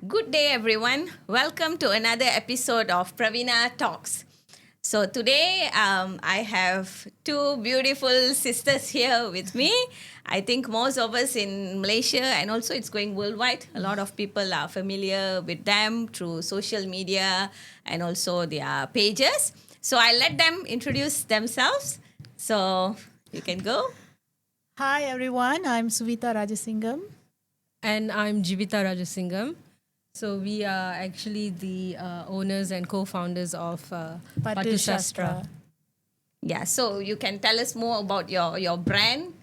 Good day, everyone. Welcome to another episode of Pravina Talks. So, today I have two beautiful sisters here with me. I think most of us in Malaysia and also it's going worldwide. A lot of people are familiar with them through social media and also their pages. So, I'll let them introduce themselves. So, you can go. Hi everyone, I'm Suvita Rajasingham. And I'm Jivita Rajasingam. So we are actually the owners and co-founders of Patu Shastra. Yeah, so you can tell us more about your brand.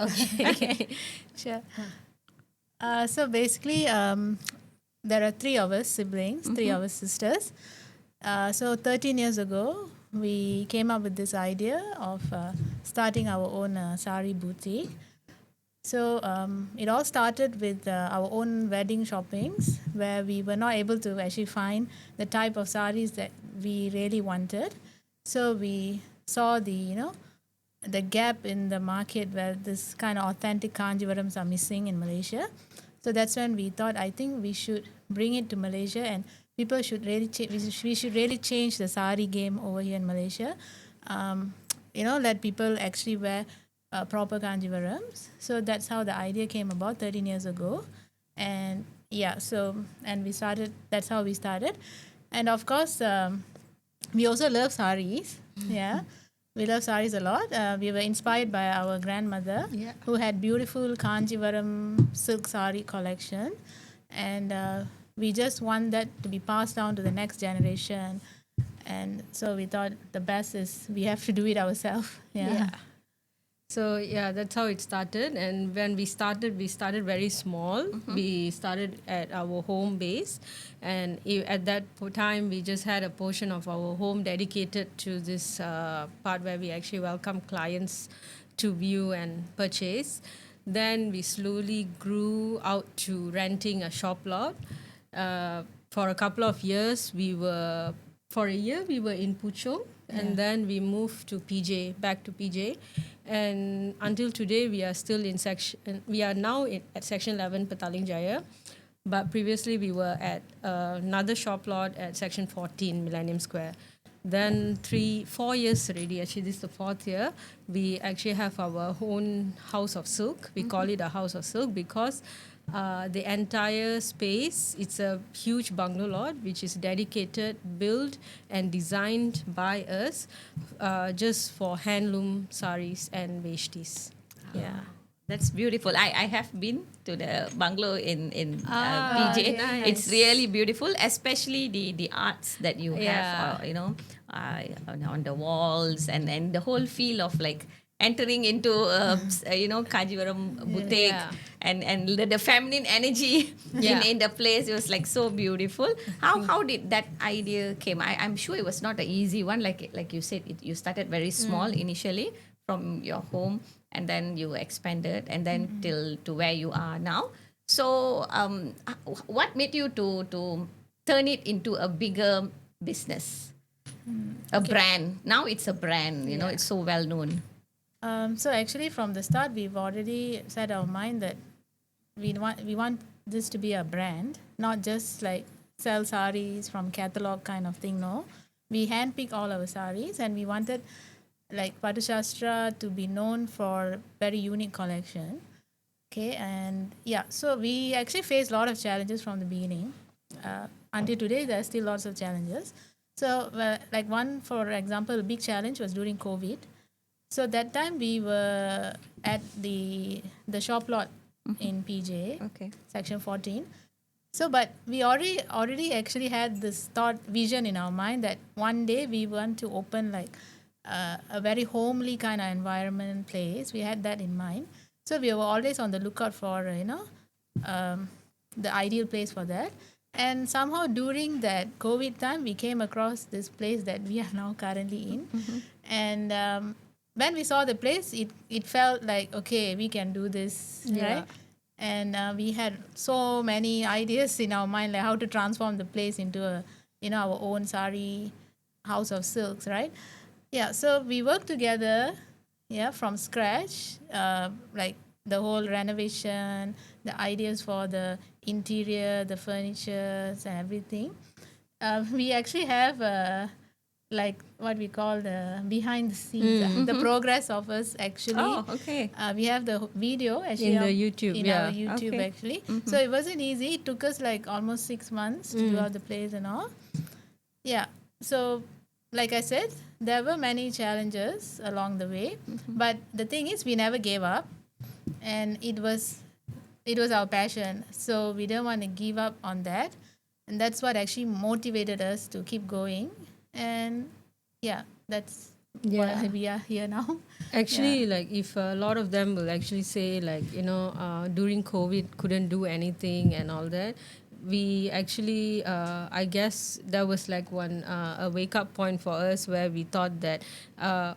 Okay. Sure. So basically, there are three of us siblings, three of us sisters. So 13 years ago, we came up with this idea of starting our own Saree boutique. So it all started with our own wedding shoppings, where we were not able to actually find the type of sarees that we really wanted. So we saw the gap in the market where this kind of authentic Kanjivarams are missing in Malaysia. So that's when we thought, I think we should bring it to Malaysia and people should really we should really change the sari game over here in Malaysia. Let people actually wear proper Kanjivarams. So that's how the idea came about 13 years ago. And yeah, and we started, that's how we started. And of course, we also love saris. Yeah. We love saris a lot. We were inspired by our grandmother, who had beautiful Kanjivaram silk sari collection, and we just want that to be passed down to the next generation. And so we thought the best is we have to do it ourselves. Yeah. So yeah, that's how it started. And when we started very small. We started at our home base, and at that time we just had a portion of our home dedicated to this part where we actually welcome clients to view and purchase. Then we slowly grew out to renting a shop lot. For a couple of years, for a year we were in Puchong, and then we moved to back to PJ, and until today we are still in we are now at section 11 Petaling Jaya, but previously we were at another shop lot at section 14 Millennium Square. Then 4 years already, actually this is the fourth year, we actually have our own house of silk. We call it a house of silk because the entire space, it's a huge bungalow lot which is dedicated, built and designed by us just for handloom saris and veshtis. Yeah, that's beautiful. I have been to the bungalow in PJ. nice. It's really beautiful, especially the arts that you have. On the walls and the whole feel of like entering into Kanjivaram boutique and the feminine energy in the place. It was like so beautiful. How did that idea came? I'm sure it was not an easy one. Like you said, you started very small initially from your home, and then you expanded, and then till to where you are now. So what made you to turn it into a bigger business, a brand? Now it's a brand. It's so well known. So actually, from the start, we've already set our mind that we want this to be a brand, not just like sell saris from catalog kind of thing. No, we handpick all our saris, and we wanted like Patu Shastra to be known for very unique collection. Okay, and yeah, so we actually faced a lot of challenges from the beginning. Until today, there are still lots of challenges. So, like one, for example, a big challenge was during COVID. So that time we were at the shop lot in PJ, section 14. So, but we already actually had this vision in our mind that one day we want to open like a very homely kind of environment place. We had that in mind. So we were always on the lookout for the ideal place for that. And somehow during that COVID time, we came across this place that we are now currently in. And when we saw the place, it felt like, okay, we can do this, right? And we had so many ideas in our mind, like how to transform the place into our own sari house of silks, right? Yeah, so we worked together, from scratch, like the whole renovation, the ideas for the interior, the furniture, and everything. We actually have like what we call the behind the scenes, the progress of us actually. Oh, okay. We have the video actually In the YouTube, in yeah. our YouTube Okay. actually. So it wasn't easy. It took us like almost 6 months to do out the plays and all. Yeah. So, like I said, there were many challenges along the way, but the thing is, we never gave up, and it was our passion. So we didn't want to give up on that, and that's what actually motivated us to keep going. And yeah, that's why we are here now. Actually, like if a lot of them will actually say like, during COVID couldn't do anything and all that. We actually, I guess that was like one a wake up point for us where we thought that,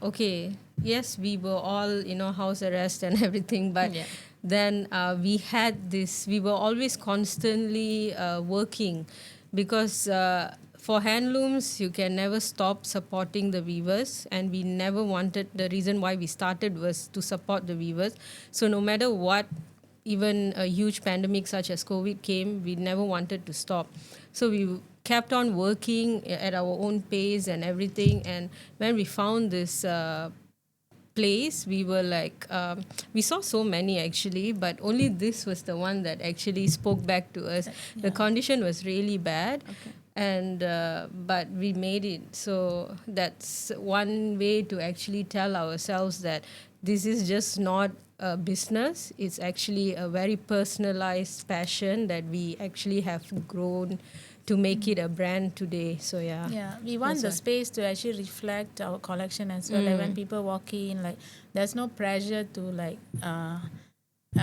okay, yes, we were all house arrest and everything, but then we had this. We were always constantly working, because for handlooms you can never stop supporting the weavers, and we never wanted. The reason why we started was to support the weavers. So no matter what, even a huge pandemic such as COVID came, we never wanted to stop. So we kept on working at our own pace and everything. And when we found this place, we were like, we saw so many actually, but only this was the one that actually spoke back to us. The condition was really bad. And but we made it. So that's one way to actually tell ourselves that this is just not a business. It's actually a very personalized passion that we actually have grown to make it a brand today. So Yeah, we want the space to actually reflect our collection as well. Like when people walk in, like there's no pressure to like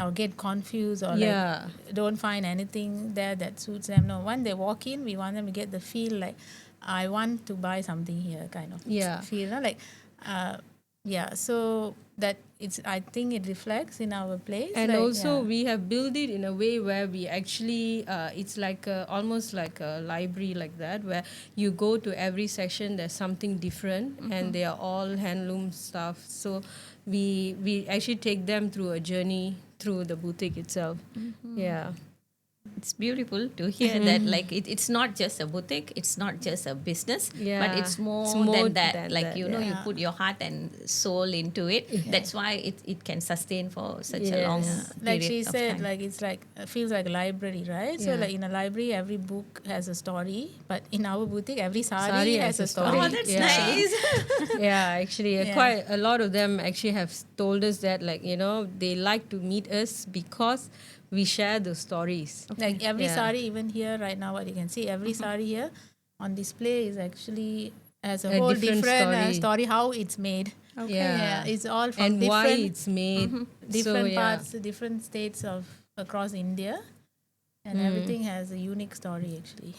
or get confused or like don't find anything there that suits them. No, when they walk in, we want them to get the feel like I want to buy something here kind of feel. Like so that I think it reflects in our place. And like, also we have built it in a way where we actually it's like almost like a library like that, where you go to every section, there's something different, and they are all handloom stuff. So we actually take them through a journey through the boutique itself. It's beautiful to hear that like it's not just a boutique, it's not just a business, but it's more than that. Like you put your heart and soul into it. That's why it can sustain for such a long period like she of said, time. like it's like feels like a library, right? So like in a library, every book has a story, but in our boutique, every sari has a story. Oh, that's nice. Actually quite a lot of them actually have told us that, like, they like to meet us because we share the stories. Like every sari, even here right now, what you can see, every sari here on display is actually has a whole different story how it's made. It's all from and different why it's made. different parts, different states of across India, and everything has a unique story actually.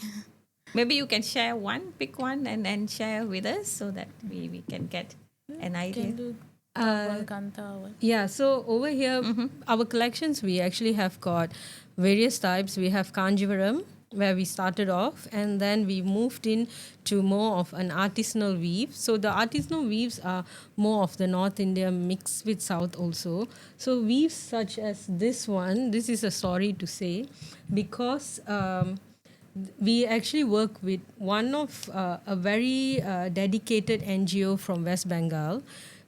Maybe you can share one, pick one, and share with us so that we can get an idea. Can do Kanta or what? So over here, our collections, we actually have got various types. We have Kanjivaram, where we started off, and then we moved in to more of an artisanal weave. So the artisanal weaves are more of the North India mixed with South also. So weaves such as this one, this is a story to say, because we actually work with one of a very dedicated NGO from West Bengal.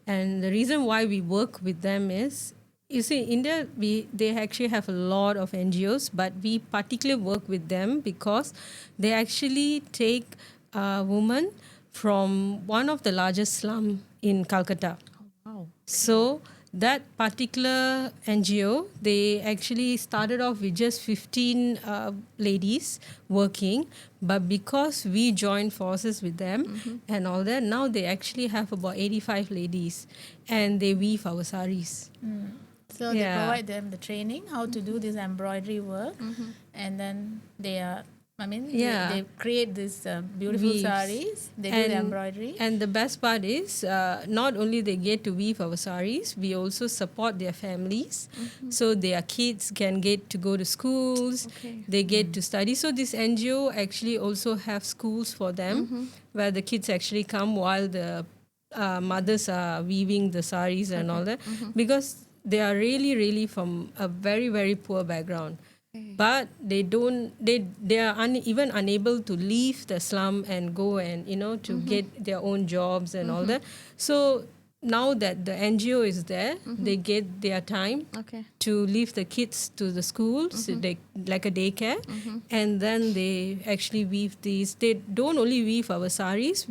And the reason why we work with them is, you see, India, they actually have a lot of NGOs, but we particularly work with them because they actually take women from one of the largest slum in Calcutta. Wow. So that particular NGO, they actually started off with just 15 ladies working, but because we joined forces with them and all that, now they actually have about 85 ladies, and they weave our sarees. So they provide them the training how to do this embroidery work, and then they create these beautiful Weaves. sarees. They do the embroidery. And the best part is, not only they get to weave our sarees, we also support their families. So their kids can get to go to schools, they get to study. So this NGO actually also have schools for them, where the kids actually come while the mothers are weaving the sarees and all that. Because they are really, really from a very, very poor background. But they don't. They are even unable to leave the slum and go and to get their own jobs and all that. So now that the NGO is there, they get their time Okay. to leave the kids to the school, so they, like a daycare, and then they actually weave these. They don't only weave our saris.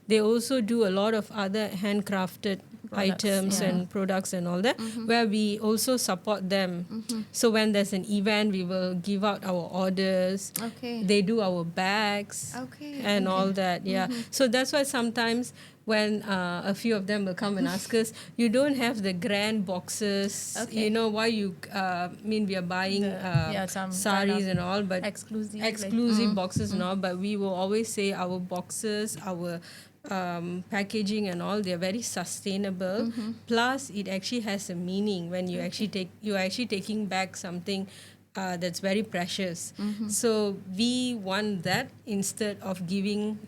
They also do a lot of other handcrafted items and products and all that, where we also support them. So when there's an event, we will give out our orders. Okay. They do our bags Okay, and all that. Yeah. So that's why sometimes when a few of them will come and ask us, you don't have the grand boxes. Okay. Why you we are buying some saris kind of and all, but exclusive, boxes and all, but we will always say our boxes, our packaging and all, they're very sustainable. Plus it actually has a meaning when you you're actually taking back something that's very precious. So we want that instead of giving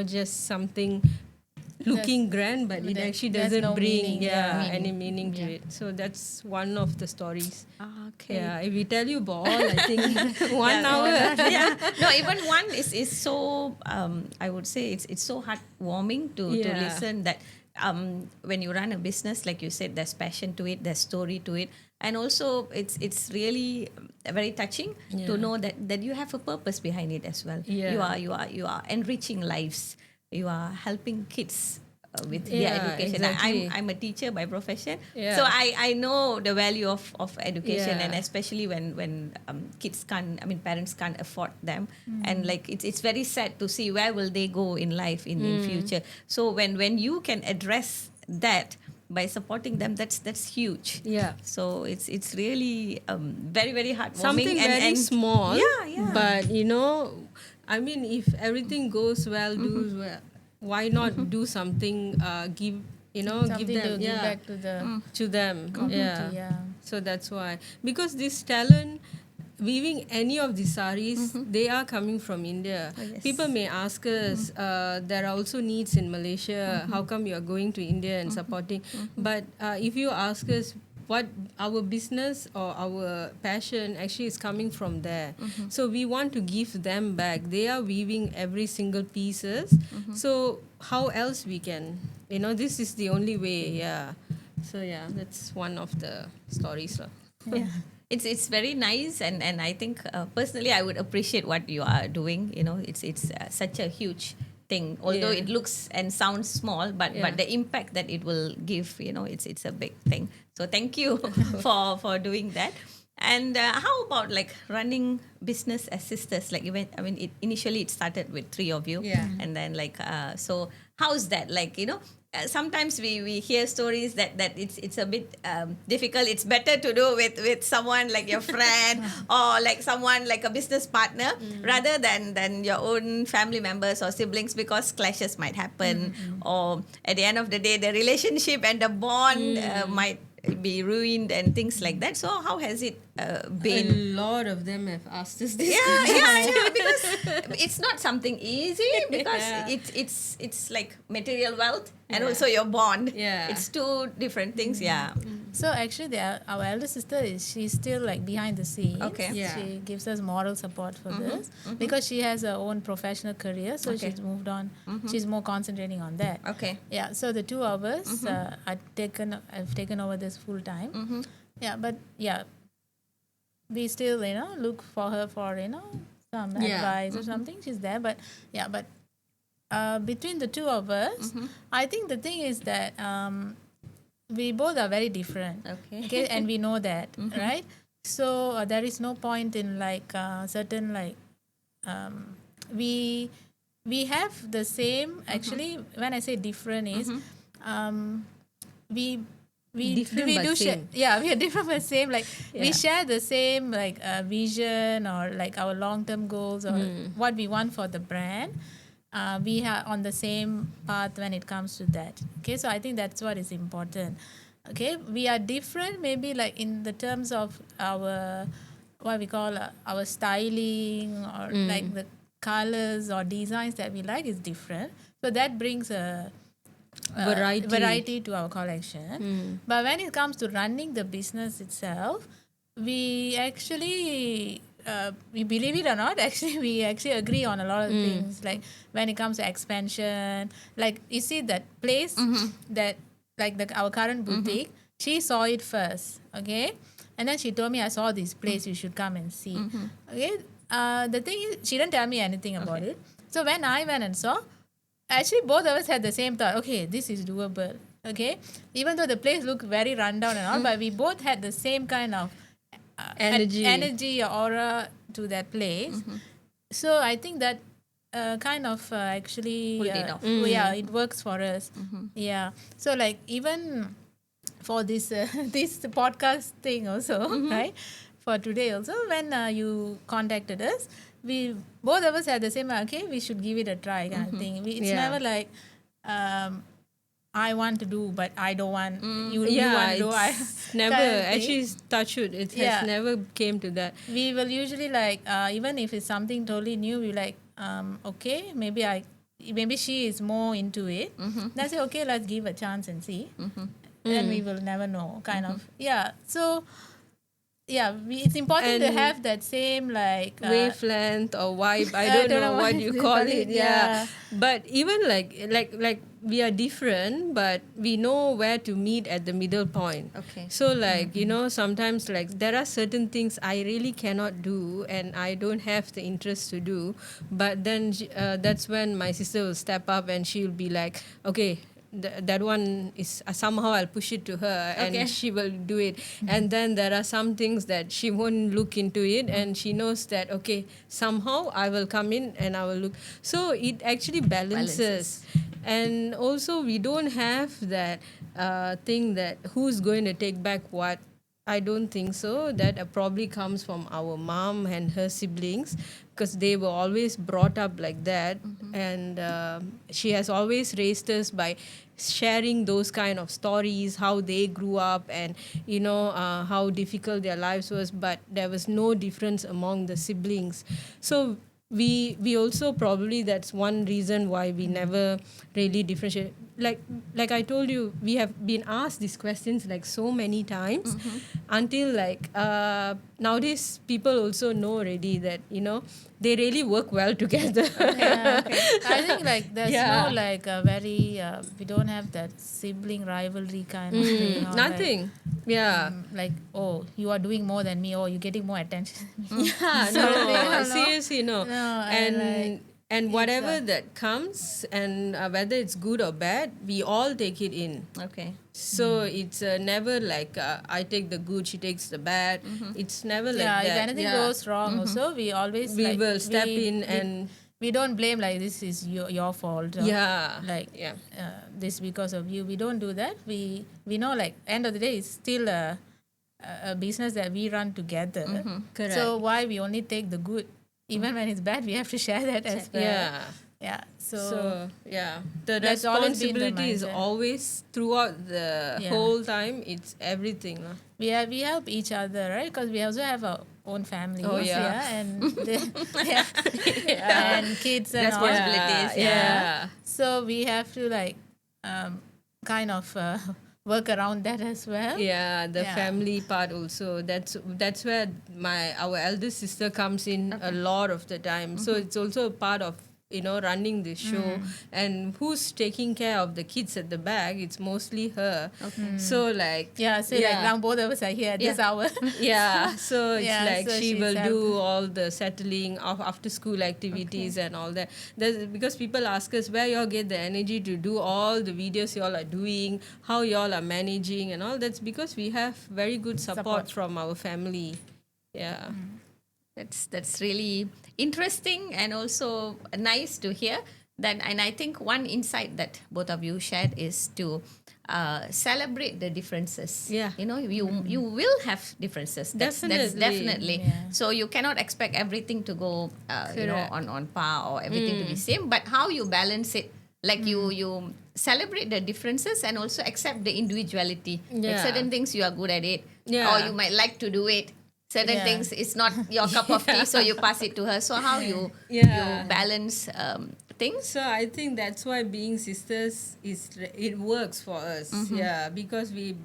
just something looking grand, but it actually there's doesn't no bring meaning, any meaning to it. So that's one of the stories. Okay. Yeah, if we tell you about all, I think 1 hour. Yeah. No, even one is so I would say it's so heartwarming to listen that when you run a business, like you said, there's passion to it, there's story to it, and also it's really very touching to know that you have a purpose behind it as well. Yeah. You are enriching lives. You are helping kids with their Yeah, education. exactly. I'm a teacher by profession, Yeah. so I know the value of education, Yeah. and especially when kids parents can't afford them, and like it's very sad to see where will they go in life in future. So when you can address that by supporting them, that's huge. Yeah. So it's really very, very heartwarming. Something very small. Yeah. But if everything goes well, does well, why not do something? Give something give them to give back to the to them. community. Yeah. So that's why, because this talent weaving any of the saris, they are coming from India. yes. People may ask us, there are also needs in Malaysia. How come you are going to India and supporting? But if you ask us, what our business or our passion actually is coming from there. So we want to give them back. They are weaving every single pieces. So how else we can? This is the only way. Yeah. So yeah, that's one of the stories. Yeah. It's very nice, and I think personally I would appreciate what you are doing. It's such a huge thing, although it looks and sounds small, but the impact that it will give, it's a big thing. So thank you for doing that. And how about like running business as sisters? Like initially it started with 3 of you, and then so how's that? Sometimes we hear stories that it's a bit difficult. It's better to do with someone like your friend or like someone like a business partner rather than your own family members or siblings, because clashes might happen, or at the end of the day the relationship and the bond might be ruined and things like that. So how has it been? A lot of them have asked us this. I know, because it's not something easy, because it's like material wealth and also your bond. Yeah. It's 2 different things. Yeah. So actually, our elder sister she's still like behind the scenes. Okay. Yeah. She gives us moral support for this because she has her own professional career. So Okay. she's moved on. She's more concentrating on that. Okay. Yeah. So the 2 of us have taken over this full time. Yeah. But yeah, we still look for her for some advice or something. She's there, but between the 2 of us, I think the thing is that we both are very different. Okay. And we know that, right? So there is no point in certain we have the same. Actually, when I say different is we Different we but do share. same. Yeah, we are different but same. We Yeah. share the same vision, or our long term goals, or what we want for the brand. We are on the same path when it comes to that. Okay, so I think that's what is important. Okay, we are different maybe in the terms of our what we call our styling, or the colors or designs that we like is different. So that brings a variety to our collection. But when it comes to running the business itself, we actually, we believe it or not, actually, we actually agree on a lot of things. Like when it comes to expansion, like you see that place that, like our current boutique, she saw it first, okay? And then she told me, I saw this place, you should come and see. Okay. The thing is, she didn't tell me anything about it. So when I went and saw, actually both of us had the same thought. Okay, this is doable. Okay, even though the place looked very rundown and all, but we both had the same kind of energy or aura to that place. So I think that kind of actually, Pulled it off. yeah, it works for us. Yeah. So like even for this this podcast thing also, right? For today also, when you contacted us, we both of us had the same, okay, we should give it a try kind of thing. It's never like I want to do but I don't want you want to do. It's never actually touch wood. It has never came to that. We will usually like even if it's something totally new, we like okay, maybe she is more into it. Then say okay, let's give a chance and see. And we will never know kind of. Yeah. So yeah, it's important to have that same like wavelength or vibe. I don't know what you call it. Yeah. But even like we are different, but we know where to meet at the middle point. Okay. So like sometimes like there are certain things I really cannot do and I don't have the interest to do. But then that's when my sister will step up and she'll be like, okay, that one is somehow I'll push it to her and she will do it. And then there are some things that she won't look into it and she knows that okay, somehow I will come in and I will look. So it actually balances. And also we don't have that thing that who's going to take back what. I don't think so. That probably comes from our mom and her siblings because they were always brought up like that. And she has always raised us by sharing those kind of stories, how they grew up and, how difficult their lives was. But there was no difference among the siblings. So we also probably that's one reason why we never really differentiate. Like I told you, we have been asked these questions like so many times until like nowadays people also know already that they really work well together. I think like there's no like a very we don't have that sibling rivalry kind of thing. Or Nothing. Like oh, you are doing more than me, or you're getting more attention than me. Seriously, no. And whatever that comes, and whether it's good or bad, we all take it in. Okay. So it's never like I take the good, she takes the bad. It's never like that. If anything goes wrong, also we always will step in and we don't blame like this is your fault. This because of you. We don't do that. We know like end of the day it's still a business that we run together. Correct. So why we only take the good? Even when it's bad, we have to share that as well. Yeah. So the responsibility is always throughout the whole time. It's everything. We help each other, right? Because we also have our own families, and and kids and responsibilities. So we have to like kind of work around that as well. The family part also. That's where our eldest sister comes in a lot of the time. So it's also a part of running this show. And who's taking care of the kids at the back? It's mostly her. So like like now both of us are here at this hour. So it's like so she will do all the settling of after school activities and all that. Because people ask us where y'all get the energy to do all the videos y'all are doing, how y'all are managing and all. That's because we have very good support. From our family. That's really interesting and also nice to hear that. And I think one insight that both of you shared is to celebrate the differences. You will have differences. That's definitely. So you cannot expect everything to go on par or everything to be same. But how you balance it, like you celebrate the differences and also accept the individuality. Like certain things you are good at it, or you might like to do it. Certain things it's not your cup of tea, so you pass it to her. So how you balance things. So I think that's why being sisters it works for us. Yeah, because we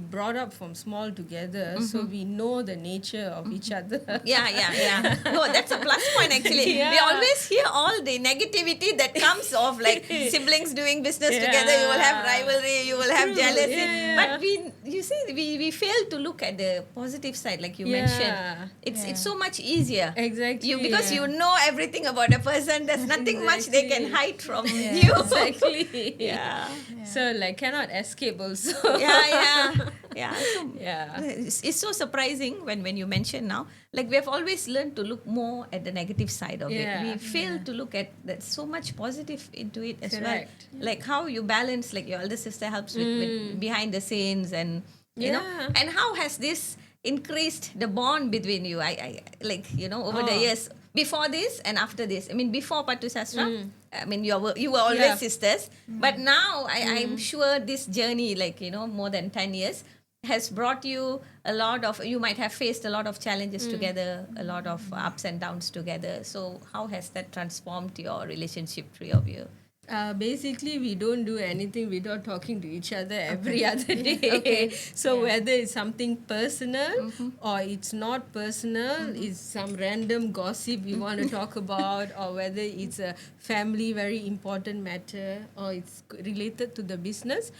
brought up from small together, so we know the nature of each other. Yeah. No, that's a plus point actually. We always hear all the negativity that comes of like siblings doing business together. You will have rivalry, you will have jealousy. But we fail to look at the positive side, like you mentioned. It's so much easier. Exactly. Because you know everything about a person. There's nothing much they can hide from you. Exactly. Yeah. So like cannot escape also. Yeah. So, Yeah. It's so surprising when you mention now. Like we have always learned to look more at the negative side of it. We fail to look at that so much positive into it as Correct. well. Like how you balance, like your elder sister helps with behind the scenes, and you know, and how has this increased the bond between you? I like, you know, over the years, before this and after this. I mean, before Patu Sastra, I mean, you were always sisters, but now I'm sure this journey, like, you know, more than 10 years, has brought you a lot of, you might have faced a lot of challenges together, a lot of ups and downs together. So how has that transformed your relationship, three of you? Basically, we don't do anything without talking to each other every other day. So whether it's something personal or it's not personal, it's some random gossip we want to talk about, or whether it's a family very important matter or it's related to the business,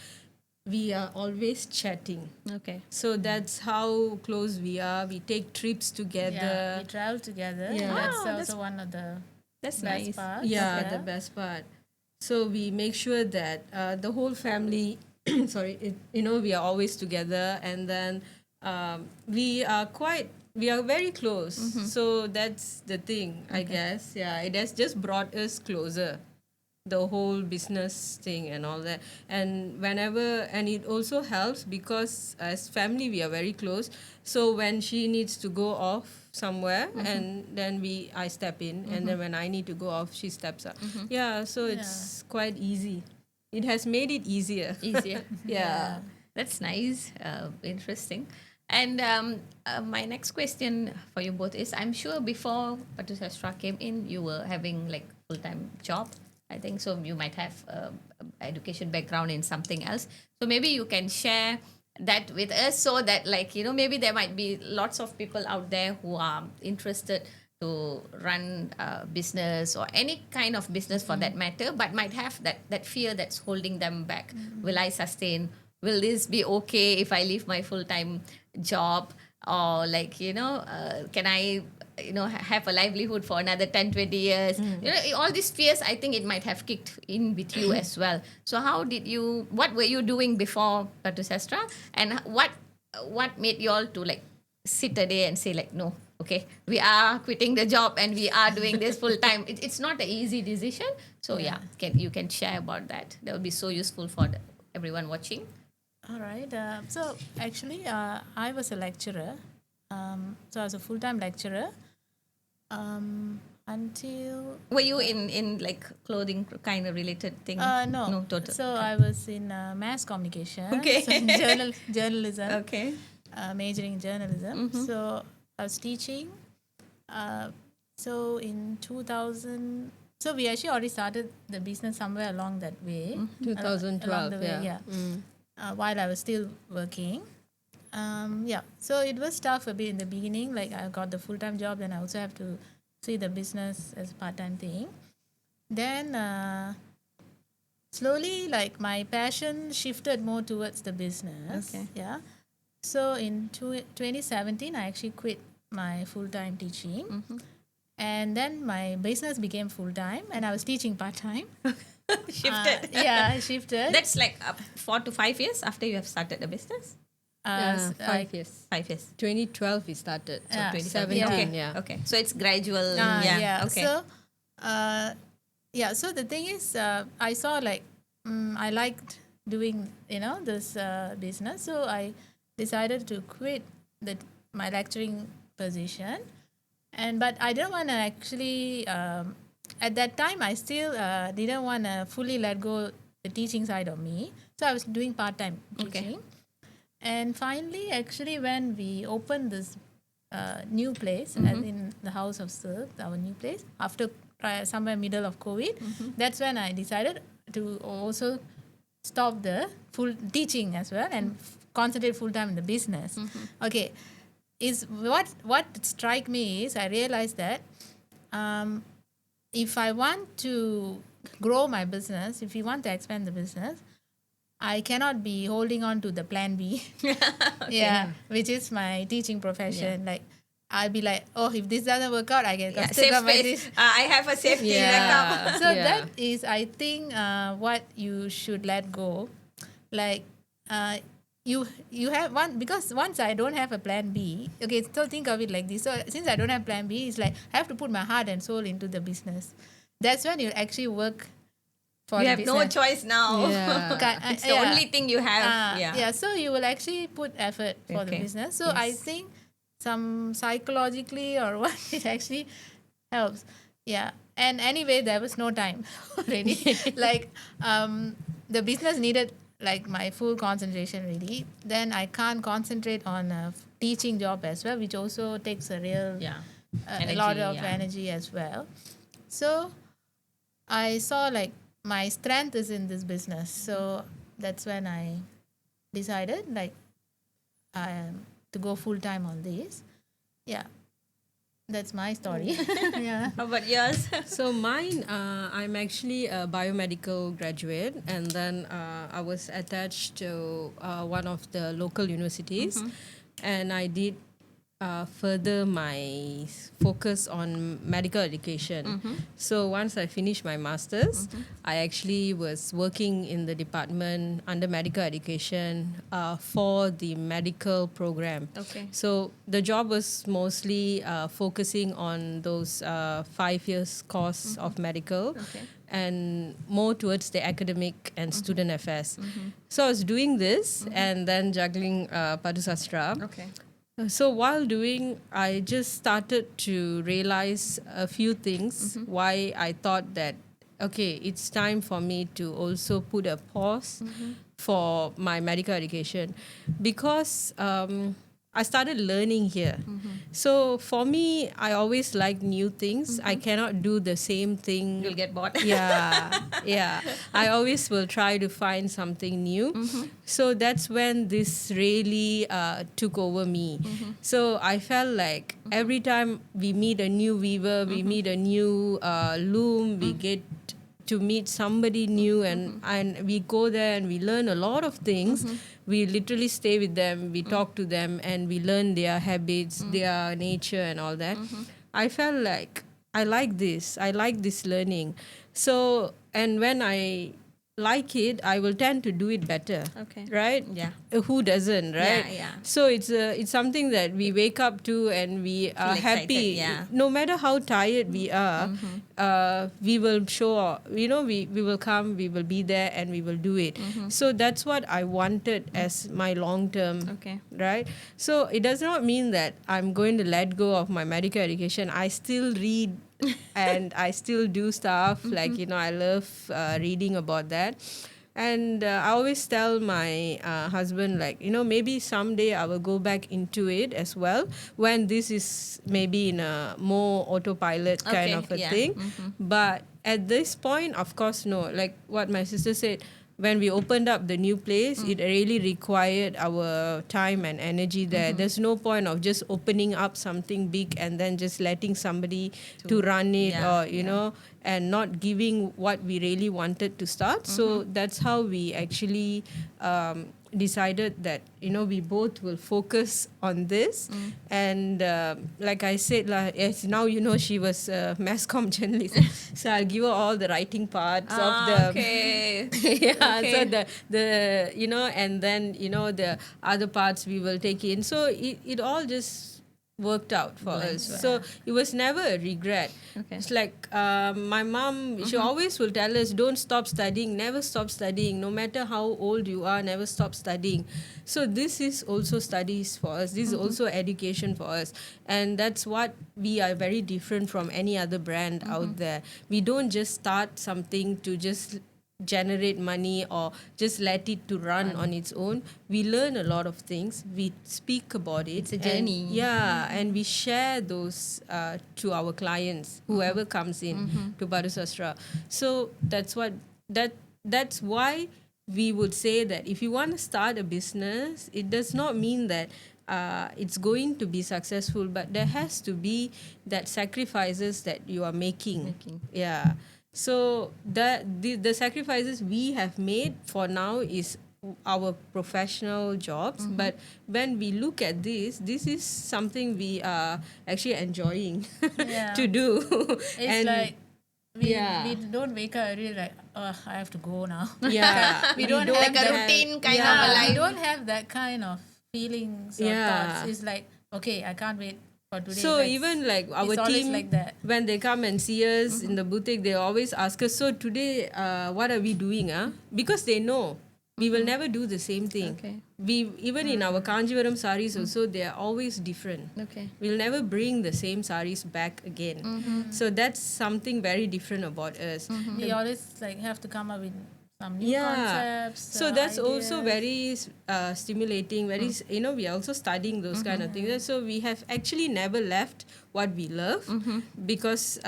we are always chatting. Okay. So that's how close we are. We take trips Yeah, together. we travel together. Yeah. That's Oh, also one of the That's best nice. parts. Yeah, the best part. So we make sure that the whole family, we are always together, and then we are very close. So that's the thing, I guess. Yeah, it has just brought us closer, the whole business thing and all that. And it also helps because as family we are very close. So when she needs to go off somewhere, and then I step in, and then when I need to go off, she steps up. Yeah, so it's quite easy. It has made it easier. Easier. Yeah. That's nice. Interesting. And my next question for you both is, I'm sure before Patu Sastra came in, you were having like full-time job. I think so. You might have education background in something else. So maybe you can share that with us, so that, like, you know, maybe there might be lots of people out there who are interested to run a business or any kind of business for that matter, but might have that fear that's holding them back. Will I sustain? Will this be okay if I leave my full-time job? Or like, you know, can I, you know, have a livelihood for another 10-20 years? You know, all these fears, I think it might have kicked in with you as well. So what were you doing before Patu Sastra, and what made you all to like sit a day and say like, no, okay, we are quitting the job and we are doing this full time? It's not an easy decision. So you can share about that. That would be so useful for everyone watching. All right. So actually, I was a lecturer. So I was a full-time lecturer until. Were you in like clothing kind of related thing? No. Total. So I was in mass communication. Okay. So journalism. Okay. Majoring in journalism. So I was teaching. So in 2000. So we actually already started the business somewhere along that way. 2012. Along the way, while I was still working. So it was tough a bit in the beginning. Like I got the full-time job, then I also have to see the business as a part-time thing. Then slowly, like my passion shifted more towards the business. Okay. Yeah. So in 2017, I actually quit my full-time teaching. And then my business became full-time and I was teaching part-time. Shifted. I shifted. That's like 4 to 5 years after you have started the business. 5 years. 5 years. 2012 we started. So Yeah. 2017, Okay. So it's gradual. Okay. So, so the thing is, I saw like, I liked doing, this business. So I decided to quit my lecturing position. But I didn't want to actually, at that time, I still didn't want to fully let go the teaching side of me. So I was doing part-time teaching. And finally, actually, when we opened this new place, as in the House of Silk, our new place, after somewhere middle of COVID. That's when I decided to also stop the full teaching as well and concentrate full time in the business. Okay, is what strike me is I realized that if I want to grow my business, if you want to expand the business, I cannot be holding on to the plan B. Yeah, which is my teaching profession. Like I'll be like, oh, if this doesn't work out, I can still Safe got my space. I have a safety backup. So that is, I think, what you should let go. Like, you have one, because once I don't have a plan B, okay, so think of it like this. So since I don't have plan B, it's like I have to put my heart and soul into the business. That's when you actually work for You the have business. no choice now. Yeah. It's the only thing you have. So you will actually put effort for the business. So I think some psychologically or what, it actually helps. Yeah. And anyway, there was no time already. Like the business needed like my full concentration really. Then I can't concentrate on a teaching job as well, which also takes a real a lot of energy as well. So I saw like my strength is in this business. So that's when I decided like to go full time on this. Yeah. That's my story. Yeah. How about yours? So mine, I'm actually a biomedical graduate, and then I was attached to one of the local universities, and I did further my focus on medical education. So once I finished my master's, I actually was working in the department under medical education for the medical program. Okay. So the job was mostly focusing on those 5 years course of medical. And more towards the academic and student affairs. So I was doing this and then juggling Padusastra. Okay. So while doing, I just started to realize a few things why I thought that, okay, it's time for me to also put a pause for my medical education, because I started learning here. So for me, I always like new things. I cannot do the same thing. You'll get bored. Yeah. I always will try to find something new. So that's when this really took over me. So I felt like every time we meet a new weaver, we meet a new loom, we get to meet somebody new, and we go there and we learn a lot of things. We literally stay with them, we talk to them, and we learn their habits, their nature and all that. I felt like I like this learning. So, and when I like it, I will tend to do it better. Okay. Right? Yeah. Who doesn't, right? Yeah. So it's something that we wake up to and we are Feel happy. excited, No matter how tired we are, we will show, we will come, we will be there, and we will do it. So that's what I wanted as my long term. Okay. Right? So it does not mean that I'm going to let go of my medical education. I still read and I still do stuff like, I love reading about that. And I always tell my husband, like, maybe someday I will go back into it as well, when this is maybe in a more autopilot kind of a thing. But at this point, of course, no. Like what my sister said, when we opened up the new place, it really required our time and energy there. There's no point of just opening up something big and then just letting somebody to run it, or know, and not giving what we really wanted to start. So that's how we actually decided that we both will focus on this. And like I said, as now she was a mass comm journalist, so I'll give her all the writing parts of the so the and then the other parts we will take in. So it all just worked out for us. So it was never a regret. It's like my mom, she always will tell us, don't stop studying, never stop studying, no matter how old you are, never stop studying. So this is also studies for us, this is also education for us. And that's what we are very different from any other brand out there. We don't just start something to just generate money or just let it to run on its own. We learn a lot of things. We speak about it. It's a journey. And we share those to our clients, whoever comes in to Baru Sastra. So that's why we would say that if you want to start a business, it does not mean that it's going to be successful, but there has to be that sacrifices that you are making. Yeah. So the sacrifices we have made for now is our professional jobs, but when we look at this is something we are actually enjoying to do. It's like we don't wake up really like, oh, I have to go now. Yeah. we don't have like a that, routine kind of a life. we don't have that kind of feelings or thoughts. It's like, okay, I can't wait for today. So even like our it's always team, like that. when they come and see us in the boutique, they always ask us, so today, what are we doing? Because they know we will never do the same thing. Okay. We even in our Kanjivaram sarees also, they are always different. Okay. We'll never bring the same sarees back again. So that's something very different about us. We always like have to come up with some new concepts. So that's also ideas. very stimulating. Very, we are also studying those kind of things. So we have actually never left what we love because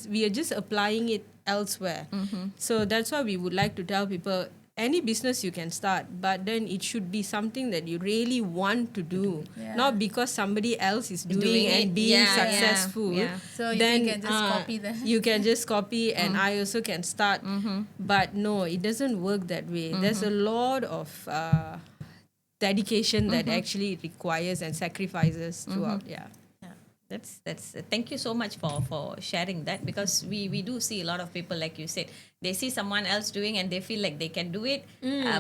we are just applying it elsewhere. So that's why we would like to tell people, any business you can start, but then it should be something that you really want to do, not because somebody else is doing and it. being successful. So then you can just copy that. You can just copy, and I also can start. But no, it doesn't work that way. There's a lot of dedication that actually it requires and sacrifices throughout. That's thank you so much for sharing that, because we do see a lot of people, like you said, they see someone else doing and they feel like they can do it,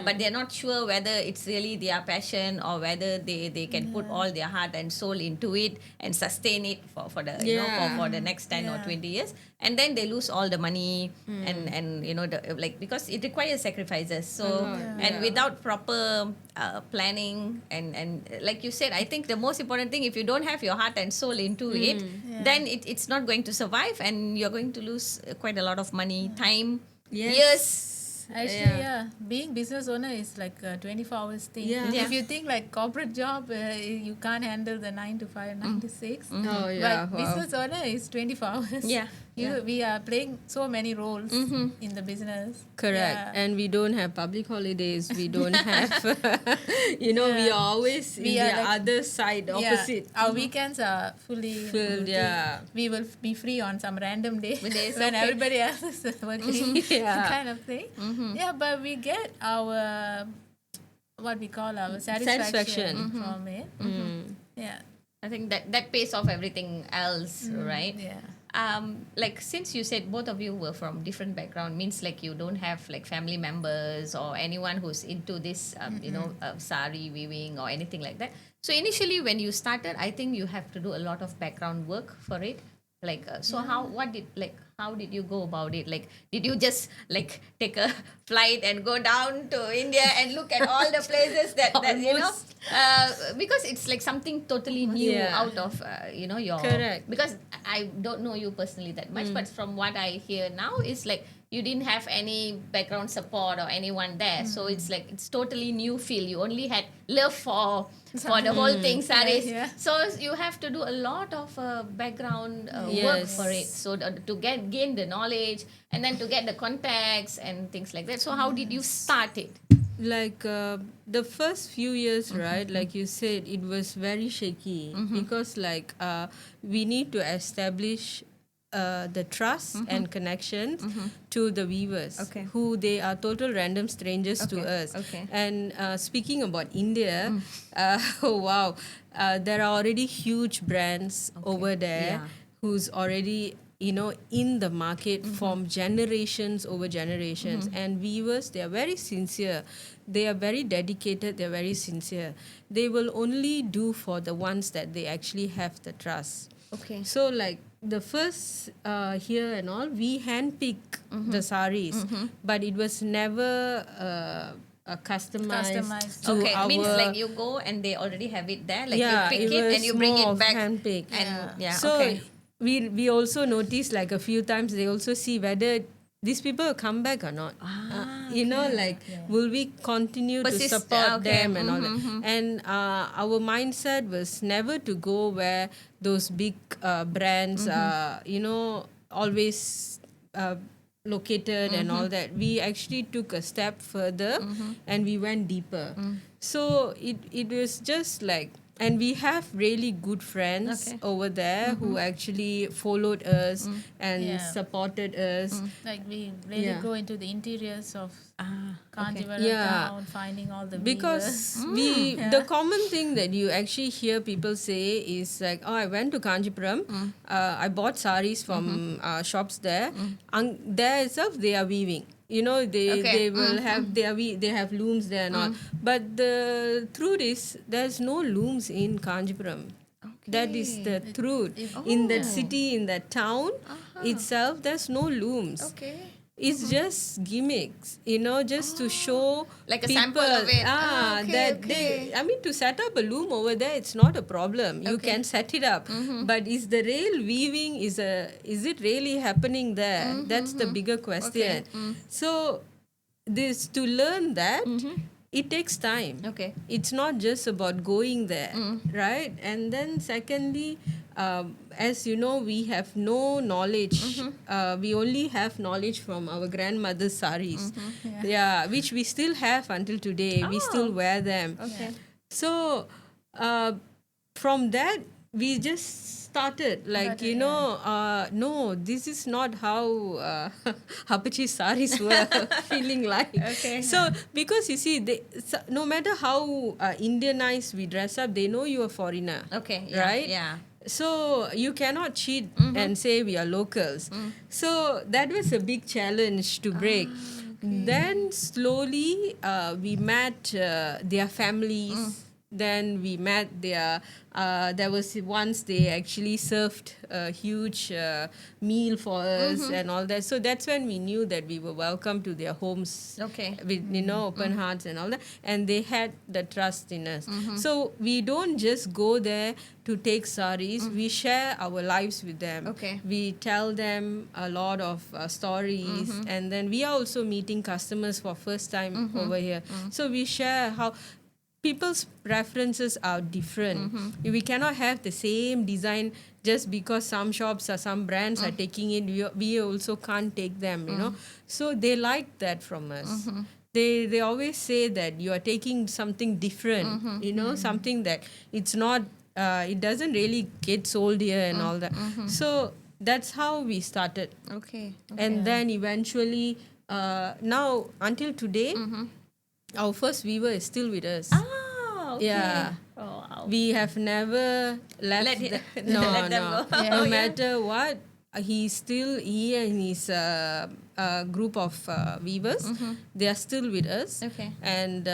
but they're not sure whether it's really their passion or whether they can put all their heart and soul into it and sustain it for the for the next 10 or 20 years, and then they lose all the money and because it requires sacrifices. So and without proper planning and like you said, I think the most important thing, if you don't have your heart and soul into it, then it's not going to survive, and you're going to lose quite a lot of money, time, years. Actually, being business owner is like a 24 hours thing. If you think like corporate job, you can't handle the 9 to 5, 9 to 6. But business owner is 24 hours. We are playing so many roles in the business. Correct. And we don't have public holidays. We don't have, we are always in the other side, opposite. Our weekends are fully filled. We will be free on some random day when okay. everybody else is working, kind of thing. But we get our, what we call our satisfaction from it. I think that pays off everything else, right? Like since you said both of you were from different background, means like you don't have like family members or anyone who's into this sari weaving or anything like that. So initially when you started, I think you have to do a lot of background work for it. Like how did you go about it? Like, did you just like take a flight and go down to India and look at all the places that because it's like something totally new out of your. Correct. Because I don't know you personally that much, but from what I hear now, it's like you didn't have any background support or anyone there, so it's like it's totally new field. You only had love for the whole thing, Sarees. So you have to do a lot of background work for it, so to gain the knowledge and then to get the contacts and things like that. So how did you start it? Like the first few years, right, like you said, it was very shaky because like we need to establish the trust and connections to the weavers, who they are total random strangers to us. And speaking about India, there are already huge brands over there who's already in the market from generations over generations. And weavers, they are very sincere, they are very dedicated, they're very sincere. They will only do for the ones that they actually have the trust. So like the first here and all, we handpick the saris, but it was never customized to our... means like you go and they already have it there, like you pick it and you bring it back. Handpick. So we also noticed like a few times, they also see whether these people will come back or not? You know, like, will we continue to Persist, support okay. them and all that? And our mindset was never to go where those big brands are, you know, always located and all that. We actually took a step further and we went deeper. So it was just like, and we have really good friends Okay. over there who actually followed us and Yeah. supported us. Like we really Yeah. go into the interiors of Kanjivaram Yeah. town, finding all the Because weavers. the common thing that you actually hear people say is like, oh, I went to Kanjipuram, I bought sarees from shops there. There itself, they are weaving. You know, they will have they have looms there and all. But the truth is, there's no looms in Kanjipuram. That is the truth. In that city, in that town itself, there's no looms. Okay. It's just gimmicks, you know, just to show Like a people, sample of it. Okay, that okay. I mean, to set up a loom over there, it's not a problem. You can set it up, but is the real weaving is it really happening there? That's the bigger question. So this to learn that it takes time. Okay. It's not just about going there, right? And then secondly, as you know, we have no knowledge. We only have knowledge from our grandmother's sarees. Yeah, which we still have until today. We still wear them. Okay. So from that, we just started like, you know, no, this is not how Hapachi sarees were feeling like. Okay. So because you see, no matter how Indianized we dress up, they know you are foreigner. Okay. Yeah, Right? Yeah. So you cannot cheat and say we are locals. So that was a big challenge to break. Then slowly we met their families. Then we met their, there was once they actually served a huge meal for us and all that. So that's when we knew that we were welcome to their homes Okay. with, you know, open hearts and all that. And they had the trust in us. So we don't just go there to take sarees. We share our lives with them. Okay. We tell them a lot of stories. And then we are also meeting customers for first time over here. So we share how people's preferences are different. We cannot have the same design just because some shops or some brands are taking it. We also can't take them, you know. So they like that from us. They always say that you are taking something different, you know, something that it's not, it doesn't really get sold here and all that. So that's how we started. Okay. And then eventually, now until today, our first weaver is still with us. Ah, okay. Yeah. Oh, wow. We have never left. Let it- No, let them no. go. No Yeah. matter what, he and his group of weavers, they are still with us. Okay. And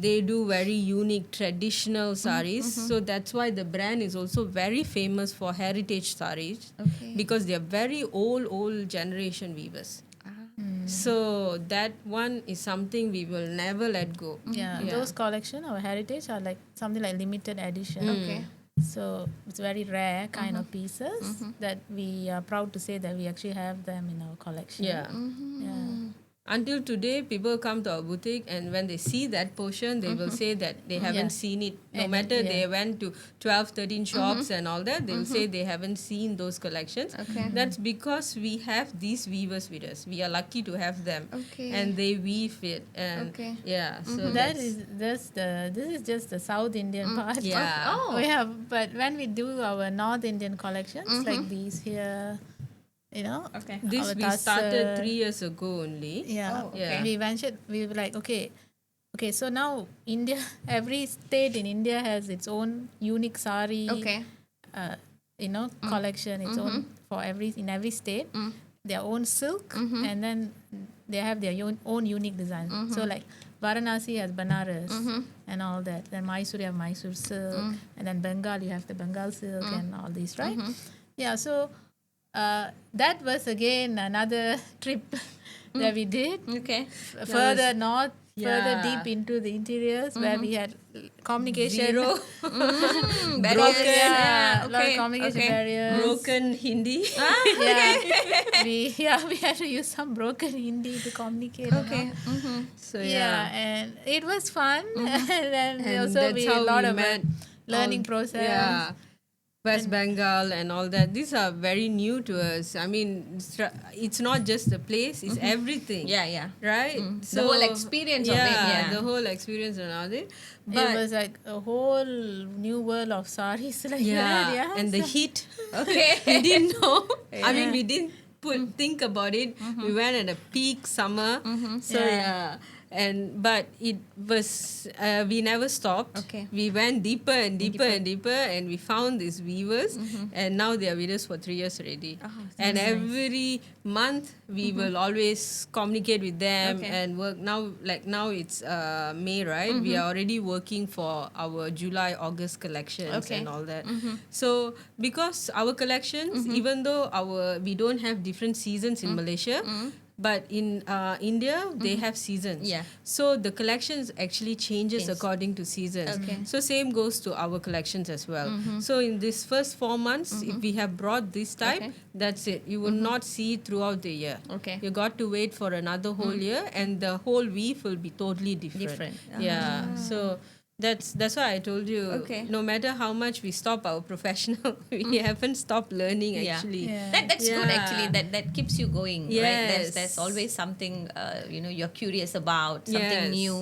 they do very unique traditional sarees. So that's why the brand is also very famous for heritage sarees. Okay. Because they are very old generation weavers. So that one is something we will never let go. Yeah, those collection, our heritage, are like something like limited edition. Okay. So it's very rare kind of pieces that we are proud to say that we actually have them in our collection. Yeah. Yeah. Until today, people come to our boutique and when they see that portion, they will say that they haven't seen it. No And matter yeah. they went to 12, 13 shops and all that, they will say they haven't seen those collections. Okay. That's because we have these weavers with us. We are lucky to have them. Okay. And they weave it. And Okay. yeah. So This is just the South Indian part. Yeah. Oh. We have, but when we do our North Indian collections like these here, you know, Okay. This our we started tassel. 3 years ago only. Yeah. Oh, okay. We ventured. We were like, okay, so now India, every state in India has its own unique sari. Okay. You know, collection. Its own for in every state, their own silk, and then they have their own unique design. So like Varanasi has Banaras and all that. Then Mysore you have Mysore silk, and then Bengal you have the Bengal silk and all these, right? Yeah. So that was again another trip that we did Okay. further north. further Yeah. deep into the interiors where we had communication. Zero. Barriers. Yeah, a lot of Okay, communication okay. barriers. Broken Hindi. Yeah, we had to use some broken Hindi to communicate. and Okay. all. So Yeah, and it was fun, and then And also that's we how a lot we of met learning all- process. Yeah. West Bengal and all that. These are very new to us. I mean, it's not just the place; it's everything. Yeah, yeah. Right. The whole experience of it, yeah. the whole experience and all that. It But was like a whole new world of sarees. Like that, yeah. and the So- heat. Okay. We didn't know. I mean, we didn't think about it. We went at a peak summer. So but it was we never stopped. Okay. We went deeper and deeper and deeper, and we found these weavers, and now they are with us for 3 years already. And every month we will always communicate with them Okay. and work. Now it's May, right? We are already working for our July August collections Okay. and all that. So because our collections, even though we don't have different seasons in Malaysia, but in India they have seasons. Yeah. So the collections actually changes according to seasons. Okay. So same goes to our collections as well. So in this first 4 months, if we have brought this type, Okay. that's it. You will not see it throughout the year. Okay. You got to wait for another whole year, and the whole weave will be totally different. Different. Yeah. So that's why I told you. Okay. No matter how much we stop our professional, we haven't stopped learning Yeah. actually. Yeah. That's good Yeah. actually. That keeps you going, right? There's Yes. always something you're curious about, something Yes. new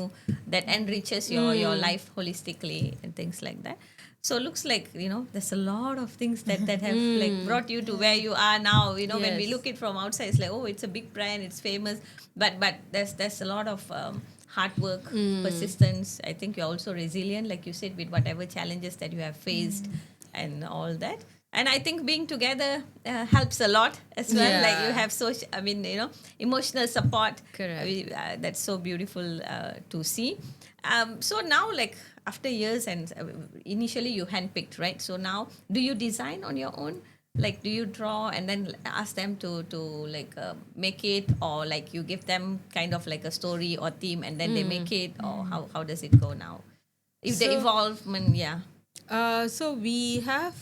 that enriches your life holistically and things like that. So looks like there's a lot of things that have like brought you to where you are now. When we Yes. look it from outside, it's like, oh, it's a big brand, it's famous, but there's a lot of hard work, persistence. I think you're also resilient, like you said, with whatever challenges that you have faced and all that. And I think being together helps a lot as well. Yeah. Like you have emotional support. Correct. That's so beautiful to see. So now, like after years, and initially you handpicked, right? So now, do you design on your own? Like, do you draw and then ask them to like make it, or like you give them kind of like a story or theme and then they make it, or how does it go now? If the So- involvement, yeah. So we have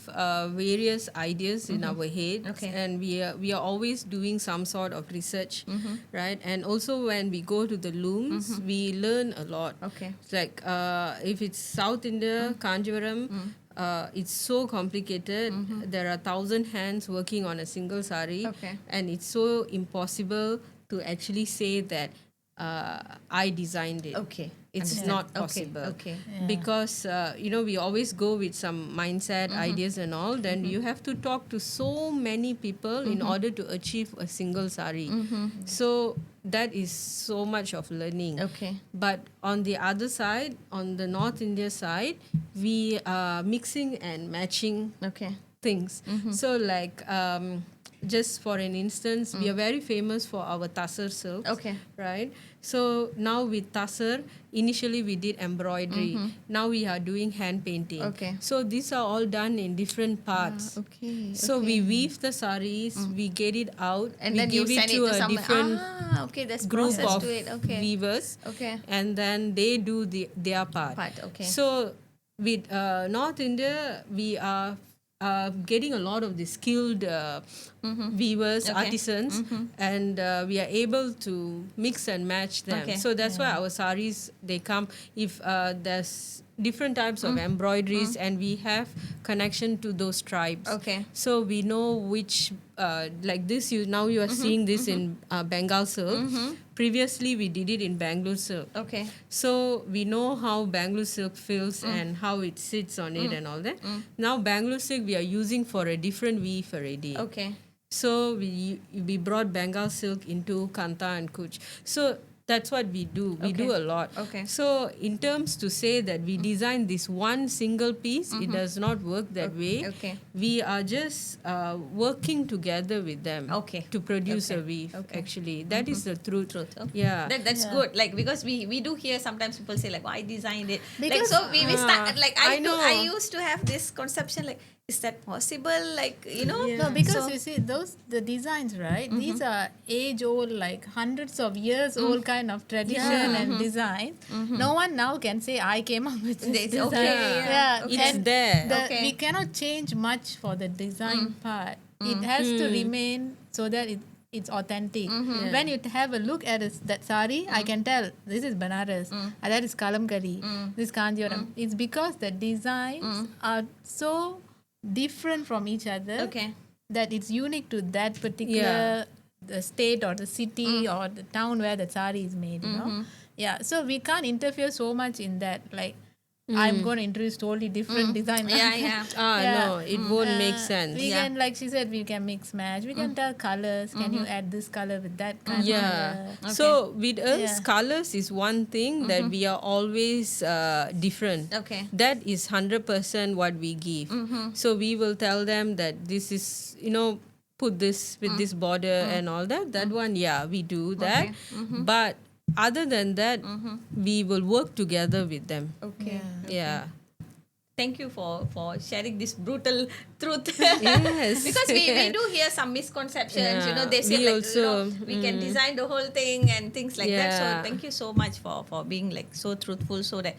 various ideas in our head, Okay. and we are always doing some sort of research, right? And also when we go to the looms, we learn a lot. Okay. It's like if it's South India, Kanjivaram, it's so complicated. There are 1,000 hands working on a single sari, Okay. and it's so impossible to actually say that I designed it. Okay. It's Understand. not Okay, possible. okay. Because we always go with some mindset, ideas and all. Then you have to talk to so many people in order to achieve a single sari. So that is so much of learning. Okay. But on the other side, on the North India side, we are mixing and matching Okay. things. So like just for an instance, we are very famous for our Tasser silks. Okay. Right? So now with Tasser, initially we did embroidery. Now we are doing hand painting. Okay. So these are all done in different parts. Okay. So we weave the saris, we get it out, And we then you give send it it to to a someone. different Okay. There's group process of to it. Okay. weavers, Okay. and then they do their part. Okay. So with North India, we are getting a lot of the skilled weavers, Okay. artisans, and we are able to mix and match them. Okay. So that's why our saris, they come, if there's different types of embroideries, and we have connection to those tribes. Okay. So we know which, like this, now you are seeing this in Bengal silk. Previously, we did it in Bangalore silk. Okay. So we know how Bangalore silk feels and how it sits on it and all that. Now Bangalore silk we are using for a different weave already. Okay. So we brought Bengal silk into Kanta and Kuch. So that's what we do. We do a lot. Okay. So in terms to say that we design this one single piece, it does not work that way. Okay. We are just working together with them Okay. to produce Okay. a weave. Okay. Actually, that is the truth. Okay. Yeah. That's good. Like because we do hear sometimes people say like, "Oh, I designed it." Like Because- so we start like I I know. I used to have this conception like is that possible? Like, you know? No, because So- you see the designs, right? These are age old, like hundreds of years old kind of tradition and design. No one now can say I came up with this This- design. okay, yeah, okay. It's and there. Okay. we cannot change much for the design part. It has to remain so that it's authentic. When you have a look at that sari, I can tell this is Banaras, that is Kalamkari, this Kanjivaram. It's because the designs are so different from each other Okay. that it's unique to that particular the state or the city or the town where the sari is made, you know. Yeah, so we can't interfere so much in that, like I'm going to introduce totally different design. Yeah, yeah. No, it won't make sense. We can, like she said, we can mix match. We can tell colors. Can you add this color with that kind of Yeah. color? So with us, Yeah. colors is one thing that we are always different. Okay. That is 100% what we give. So we will tell them that this is, put this with this border and all that. That one, yeah, we do that. But other than that, we will work together with them. Okay. Yeah. Thank you for sharing this brutal truth. Yes. Because we do hear some misconceptions, Yeah. they say We like, also, we can design the whole thing and things like that. So Yeah. thank you so much for being like so truthful, so that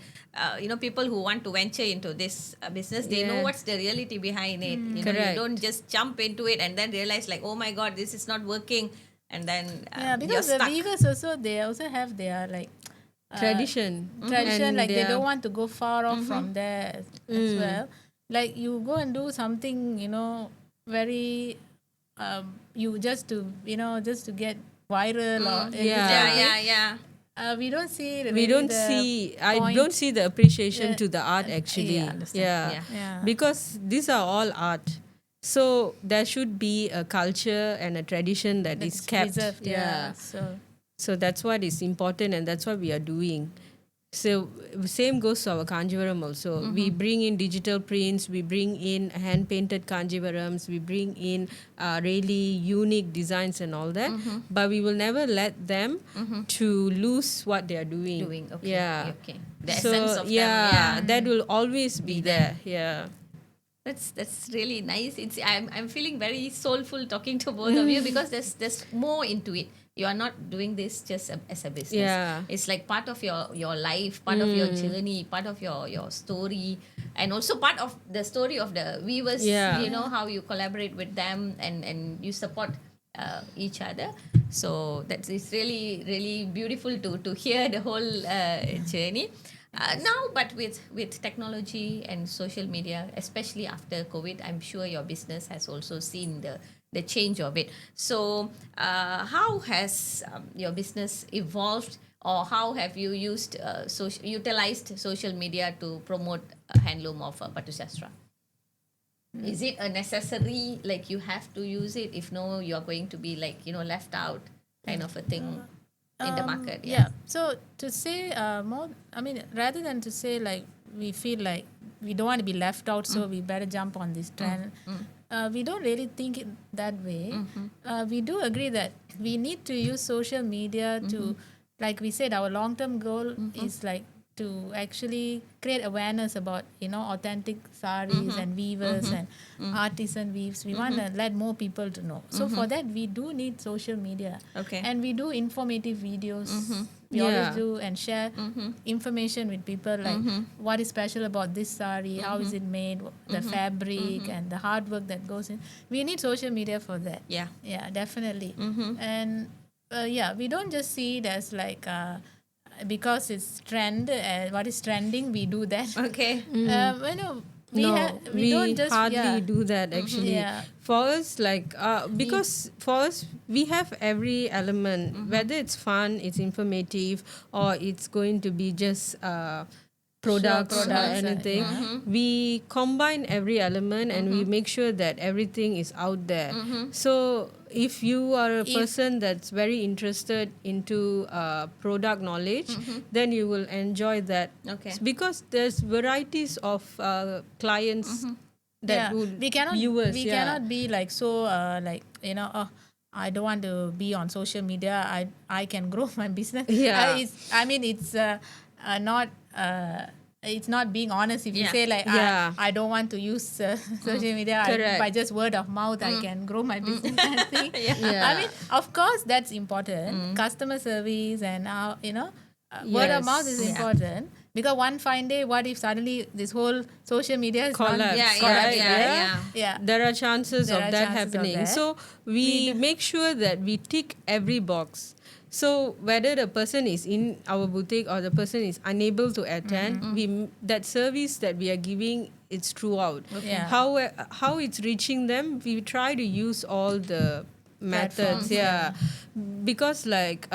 people who want to venture into this business, they know Yeah. what's the reality behind it. You Correct. don't just jump into it and then realize like, oh my God, this is not working, and then Yeah, you're because the stuck. weavers also, they also have their like Tradition. tradition, And like they their- don't want to go far off from there as well. Like you go and do something, very you just to get viral or Yeah. Yeah. we don't see We really don't the see, I point. don't see the appreciation Yeah. to the art actually. Yeah, Yeah. Yeah. Because these are all art. So there should be a culture and a tradition that is That's kept. preserved, Yeah. So So that's what is important and that's what we are doing. So same goes to our Kanjivaram also. We bring in digital prints, we bring in hand painted Kanjivarams, we bring in really unique designs and all that. But we will never let them to lose what they are doing. Okay. Yeah. Okay. The So essence of them. yeah, that will always be there. Yeah. That's really nice. I'm feeling very soulful talking to both of you, because there's more into it. You are not doing this just as a business. Yeah. It's like part of your life, part of your journey, part of your story, and also part of the story of the weavers. Yeah. How you collaborate with them and you support each other. So it's really really beautiful to hear the whole journey. Now, but with technology and social media, especially after COVID, I'm sure your business has also seen the change of it. So, how has your business evolved, or how have you utilized social media to promote handloom of Patu Sastra? Is it a necessary, like you have to use it? If no, you're going to be like left out, kind of a thing in the market. yeah. So to say more, I mean, rather than to say like we feel like we don't want to be left out, so we better jump on this trend. We don't really think it that way. We do agree that we need to use social media to, like we said, our long-term goal is like to actually create awareness about authentic sarees and weavers and artisan weaves. We want to let more people to know. So for that we do need social media. Okay. And we do informative videos. We Yeah. always do and share information with people, like what is special about this saree, how is it made, the fabric and the hard work that goes in. We need social media for that. Yeah. Yeah, definitely. And we don't just see it as like because it's trend, what is trending, we do that. Okay. We don't just hardly do that actually. Yeah. For us, like because for us we have every element, whether it's fun, it's informative, or it's going to be just products or products, anything. We combine every element and we make sure that everything is out there. So if you are a person that's very interested into product knowledge, then you will enjoy that. Okay. Because there's varieties of clients that would we cannot viewers, we yeah. cannot be like so I don't want to be on social media, I can grow my business. Yeah. It's not it's not being honest if you Yeah. say like Yeah. I don't want to use social media. Correct. By just word of mouth I can grow my business kind of thing. Yeah. I mean, of course that's important. Customer service and word of mouth is Yes. important, because one fine day, what if suddenly this whole social media is not Collapse. Yeah, Correct. yeah. There are chances There of are that chances of happening. that. So we make sure that we tick every box. So whether the person is in our boutique or the person is unable to attend, that service that we are giving, it's throughout. Okay. Yeah. How it's reaching them, we try to use all the methods. Platforms, Yeah, because like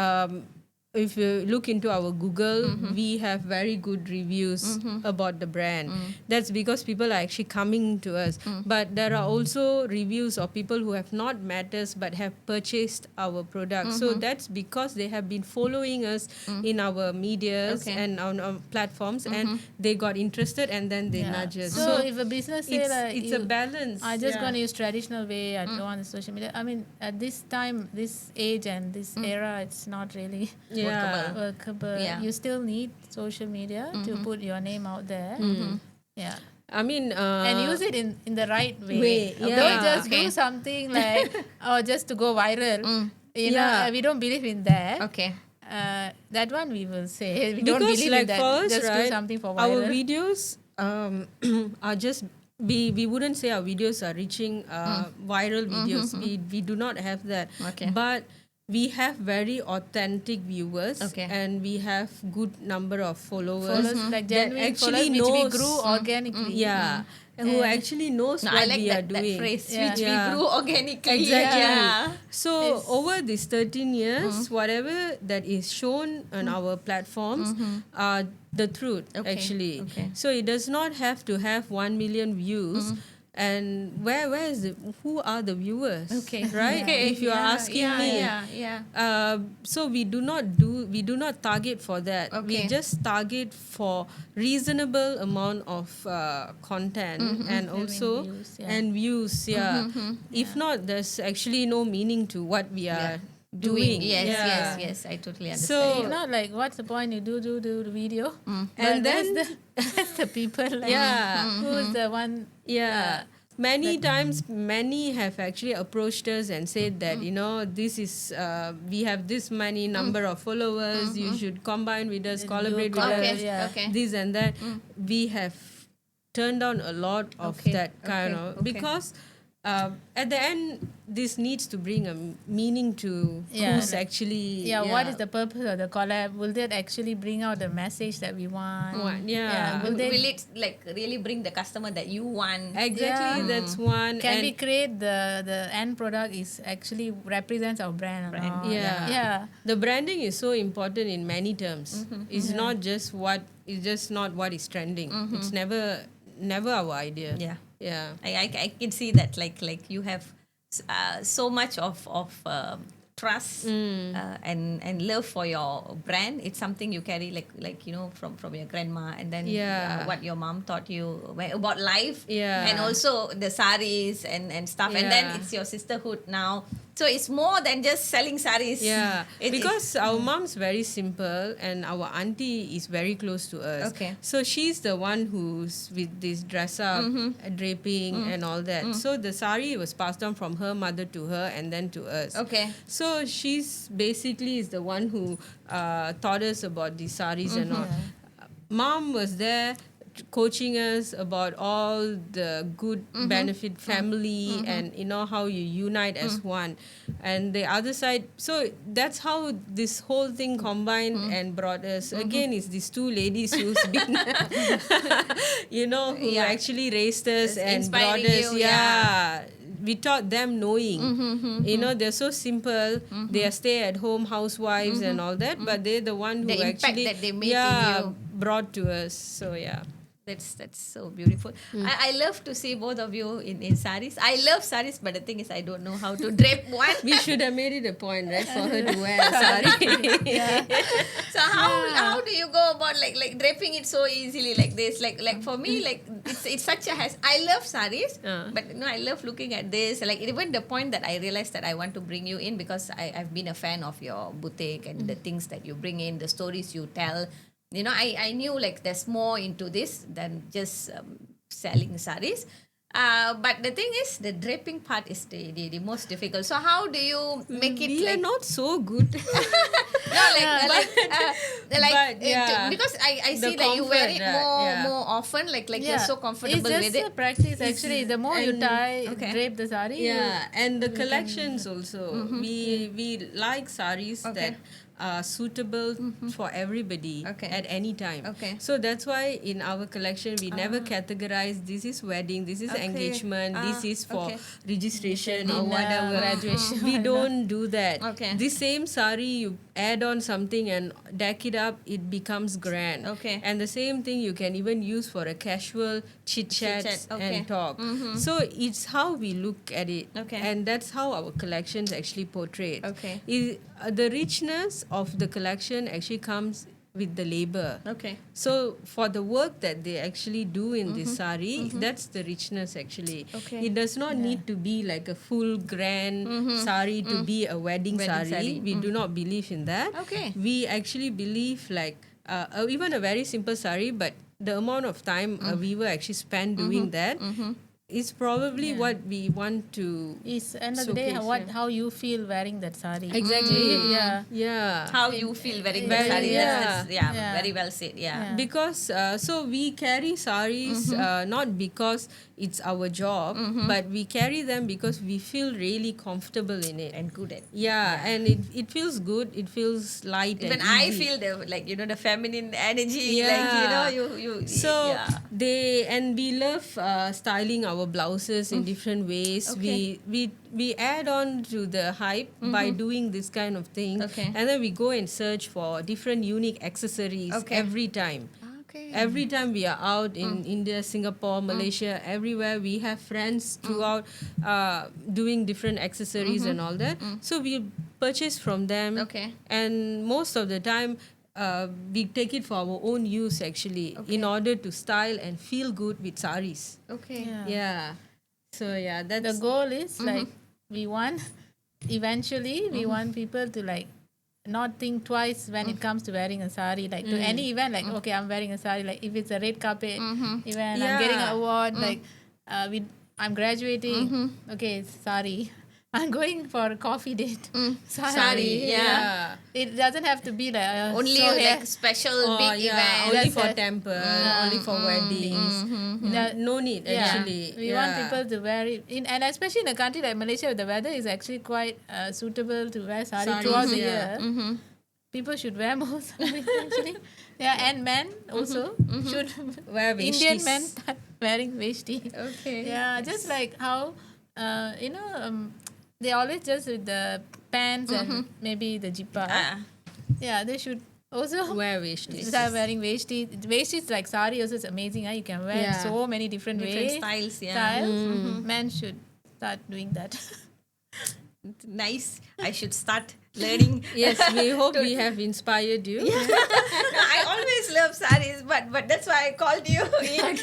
if you look into our Google, we have very good reviews about the brand. That's because people are actually coming to us. But there are also reviews of people who have not met us but have purchased our product. So that's because they have been following us in our medias Okay. and on our platforms, and they got interested, and then they nudge us. So if a business say like it's a balance. I just Yeah. going to use traditional way, I don't want the social media. I mean, at this time, this age and this era, it's not really Yeah. workable. Yeah. You still need social media to put your name out there. Yeah. I mean, And use it in the right way. Way, Don't yeah. just Okay. do something like, just to go viral. You know, Yeah. we don't believe in that. Okay. That one we will say. We don't because believe like in that. for us, Just right, do something for our viral. videos are just we wouldn't say our videos are reaching viral videos. We do not have that. Okay. But we have very authentic viewers, Okay. and we have good number of followers, Followers, like that genuine actually followers, which we knows, grew organically. yeah, who actually knows No, what I like we are that doing. phrase, Yeah. which Yeah. we grew organically. Exactly. Yeah. So over these 13 years, whatever that is shown on our platforms are the truth, Okay, actually. okay. So it does not have to have 1 million views. And where is it? Who are the viewers? Okay. Right? Okay. If you are asking me. Yeah. So we do not target for that. We Okay. just target for reasonable amount of content and also views, yeah. and views. Yeah. If not, there's actually no meaning to what we are doing. Yes. I totally understand. So If not, like, what's the point? You do the video, And but then- that's the people. Like, Yeah. who's the one? Yeah. Many times, many have actually approached us and said that, this is, we have this many number of followers, you should combine with us, collaborate with Okay. us, yeah. this and that. We have turned down a lot of Okay. that kind Okay. of, Okay. because at the end, this needs to bring a meaning to Yeah. who's actually. Yeah, what is the purpose of the collab? Will that actually bring out the message that we want? Yeah. Will they Will it like really bring the customer that you want? Exactly, that's one. Can and we create the end product is actually represents our brand? Or not? Yeah. Yeah. The branding is so important in many terms. It's not just what is trending. It's never our idea. Yeah. Yeah. I can see that like you have so much of trust and love for your brand. It's something you carry like from your grandma, and then Yeah. what your mom taught you about life, Yeah. and also the sarees and stuff, and then Yeah. it's your sisterhood now. So it's more than just selling sarees. Yeah, It- because our mom's very simple and our auntie is very close to us. Okay. So she's the one who's with this dress up, draping and all that. So the sari was passed on from her mother to her and then to us. Okay. So she's basically is the one who taught us about the saris and all. Mom was there coaching us about all the good benefit family and how you unite as one, and the other side. So that's how this whole thing combined and brought us again is these two ladies who's been who Yeah. actually raised us It's and brought inspiring us. you, yeah. We taught them knowing. They're so simple. They are stay-at-home housewives and all that, but they're the one who The impact actually that they made in you. brought to us. So yeah. That's so beautiful. I love to see both of you in sarees. I love sarees, but the thing is I don't know how to drape one. We should have made it a point, right, for her to wear a sari. So how do you go about like draping it so easily like this? Like for me, like it's such a I love sarees, but I love looking at this. Like even the point that I realized that I want to bring you in because I've been a fan of your boutique and the things that you bring in, the stories you tell. I knew like there's more into this than just selling saris. But the thing is, the draping part is the most difficult. So how do you make it We are like not so good. no, because I The see that you wear it comfort, more often, like you're so comfortable it's just with it. a practice actually. The more you tie, Okay. drape the sari. Yeah, and the collections also. We like saris Okay. that are suitable for everybody Okay. at any time. Okay. So that's why in our collection we never categorize this is wedding, this is Okay. engagement, this is for okay. registration or Dinner, whatever. graduation. We don't do that. Okay. The same sari you add on something and deck it up, it becomes grand. Okay. And the same thing you can even use for a casual chit chat Chit-chat, okay. and talk. So it's how we look at it. Okay. And that's how our collections actually portray it. Okay. The richness of the collection actually comes with the labor. Okay. So for the work that they actually do in this sari, that's the richness actually. Okay. It does not need to be like a full grand sari to be a wedding Wedding sari. sari. We do not believe in that. Okay. We actually believe like even a very simple sari, but the amount of time a weaver actually spent doing that is probably what we want to Is end of the day showcase, how you feel wearing that sari. exactly. Yeah. Yeah. How you feel wearing the Very- sari? yeah. Yeah, very well said. Yeah. Because so we carry saris not because it's our job, but we carry them because we feel really comfortable in it. And good at. And it feels good. It feels light. Even and I easy. feel the the feminine energy. Yeah. You. So yeah. we love styling our blouses in different ways. Okay. We add on to the hype by doing this kind of thing, Okay. and then we go and search for different unique accessories Okay. every time. Okay. Every time we are out in India, Singapore, Malaysia, everywhere, we have friends throughout doing different accessories and all that. So we purchase from them. Okay. And most of the time, we take it for our own use actually, in order to style and feel good with saris. Okay. Yeah. So yeah, The that's goal is like we want eventually we want people to like not think twice when it comes to wearing a sari, like to any event, like okay, I'm wearing a sari, like if it's a red carpet event, I'm getting an Yeah. award, like I'm graduating, okay, it's sari. I'm going for a coffee date, Sari, yeah. It doesn't have to be like Only so like special big event. only That's for it. temple, only for weddings. No need actually. We want people to wear it, and especially in a country like Malaysia, the weather is actually quite suitable to wear sari Saris, throughout the yeah. year. People should wear more saris actually. Yeah, and men also should Wear Indian veshtis. men start wearing veshti. Okay. Yeah, just like how they always just with the pants and maybe the jippa. Yeah, they should also Wear veshtis. start wearing veshti. Veshti is like sari also is amazing. You can wear Yeah. so many different ways. Styles. Yeah. Styles. Men should start doing that. Nice. I should start learning. Yes, we hope we have inspired you. No, I always love saris, but that's why I called you.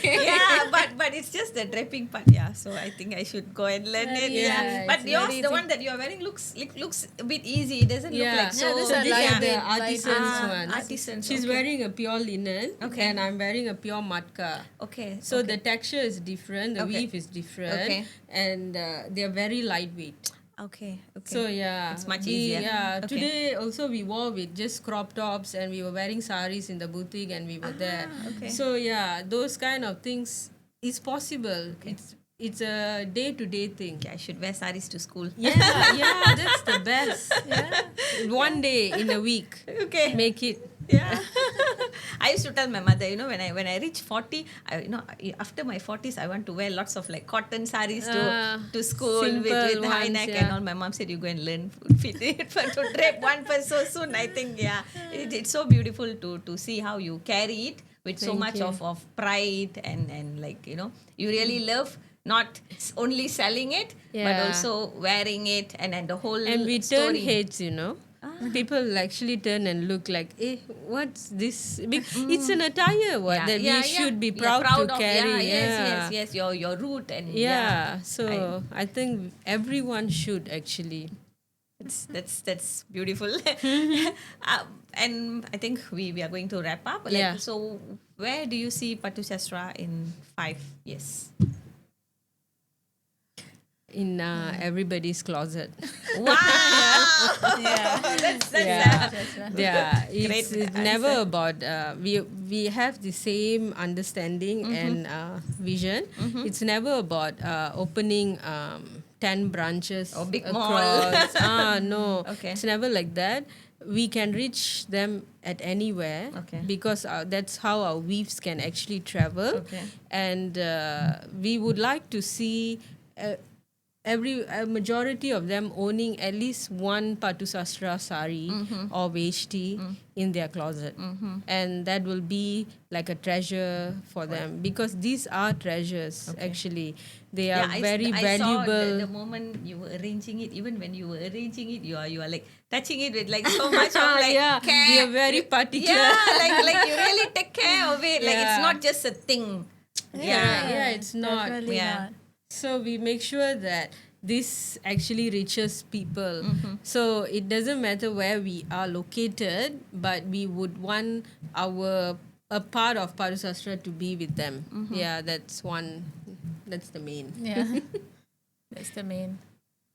Yeah, but it's just the draping part. Yeah, so I think I should go and learn it. Yeah, But it's yours, very the easy. one that you are wearing looks a bit easy. It doesn't look like so. Yeah, these So are these light are the weight, artisans light- ones. artisans, She's okay. wearing a pure linen, Okay. and I'm wearing a pure matka. Okay. So the texture is different, the Okay. weave is different, Okay. and they are very lightweight. Okay. So yeah, It's much easier. Yeah, Okay. today also we wore with just crop tops, and we were wearing saris in the boutique, and we were there. okay. So yeah, those kind of things is possible. It's a day-to-day thing. Okay, I should wear saris to school. Yeah, yeah, that's the best. One day in a week, Okay. make it. Yeah. I used to tell my mother, when I reach 40, after my 40s, I want to wear lots of like cotton saris to school with simple high ones, neck yeah. and all. My mom said, you go and learn fit it to drape one per so soon. I think, it's so beautiful to see how you carry it with so Thank much you. of pride and like, you really love not only selling it, but Yeah. also wearing it and the whole And we turn story. heads, People actually turn and look like, what's this? It's an attire that we should be proud to of. carry. Yes. Your root and Yeah, so I think everyone should actually. That's beautiful. And I think we are going to wrap up. So where do you see Patu Sastra in 5 years? In everybody's closet. Wow. That's It's great never answer. about we have the same understanding and vision. It's never about opening 10 branches Or big mall. across. No, Okay. it's never like that. We can reach them at anywhere Okay. because that's how our weaves can actually travel. Okay. And we would like to see a majority of them owning at least one Patu Sastra sari or veshti in their closet. And that will be like a treasure for them because these are treasures actually. They are very I saw valuable. the moment you were arranging it. Even when you were arranging it, you are like touching it with like so much of like care. You're very particular. Yeah, like you really take care of it. Like it's Yeah. not just a thing. Yeah, it's not. Definitely Yeah. not. So we make sure that this actually reaches people. So it doesn't matter where we are located, but we would want a part of Patu Sastra to be with them. Yeah, that's one. That's the main. Yeah. That's the main.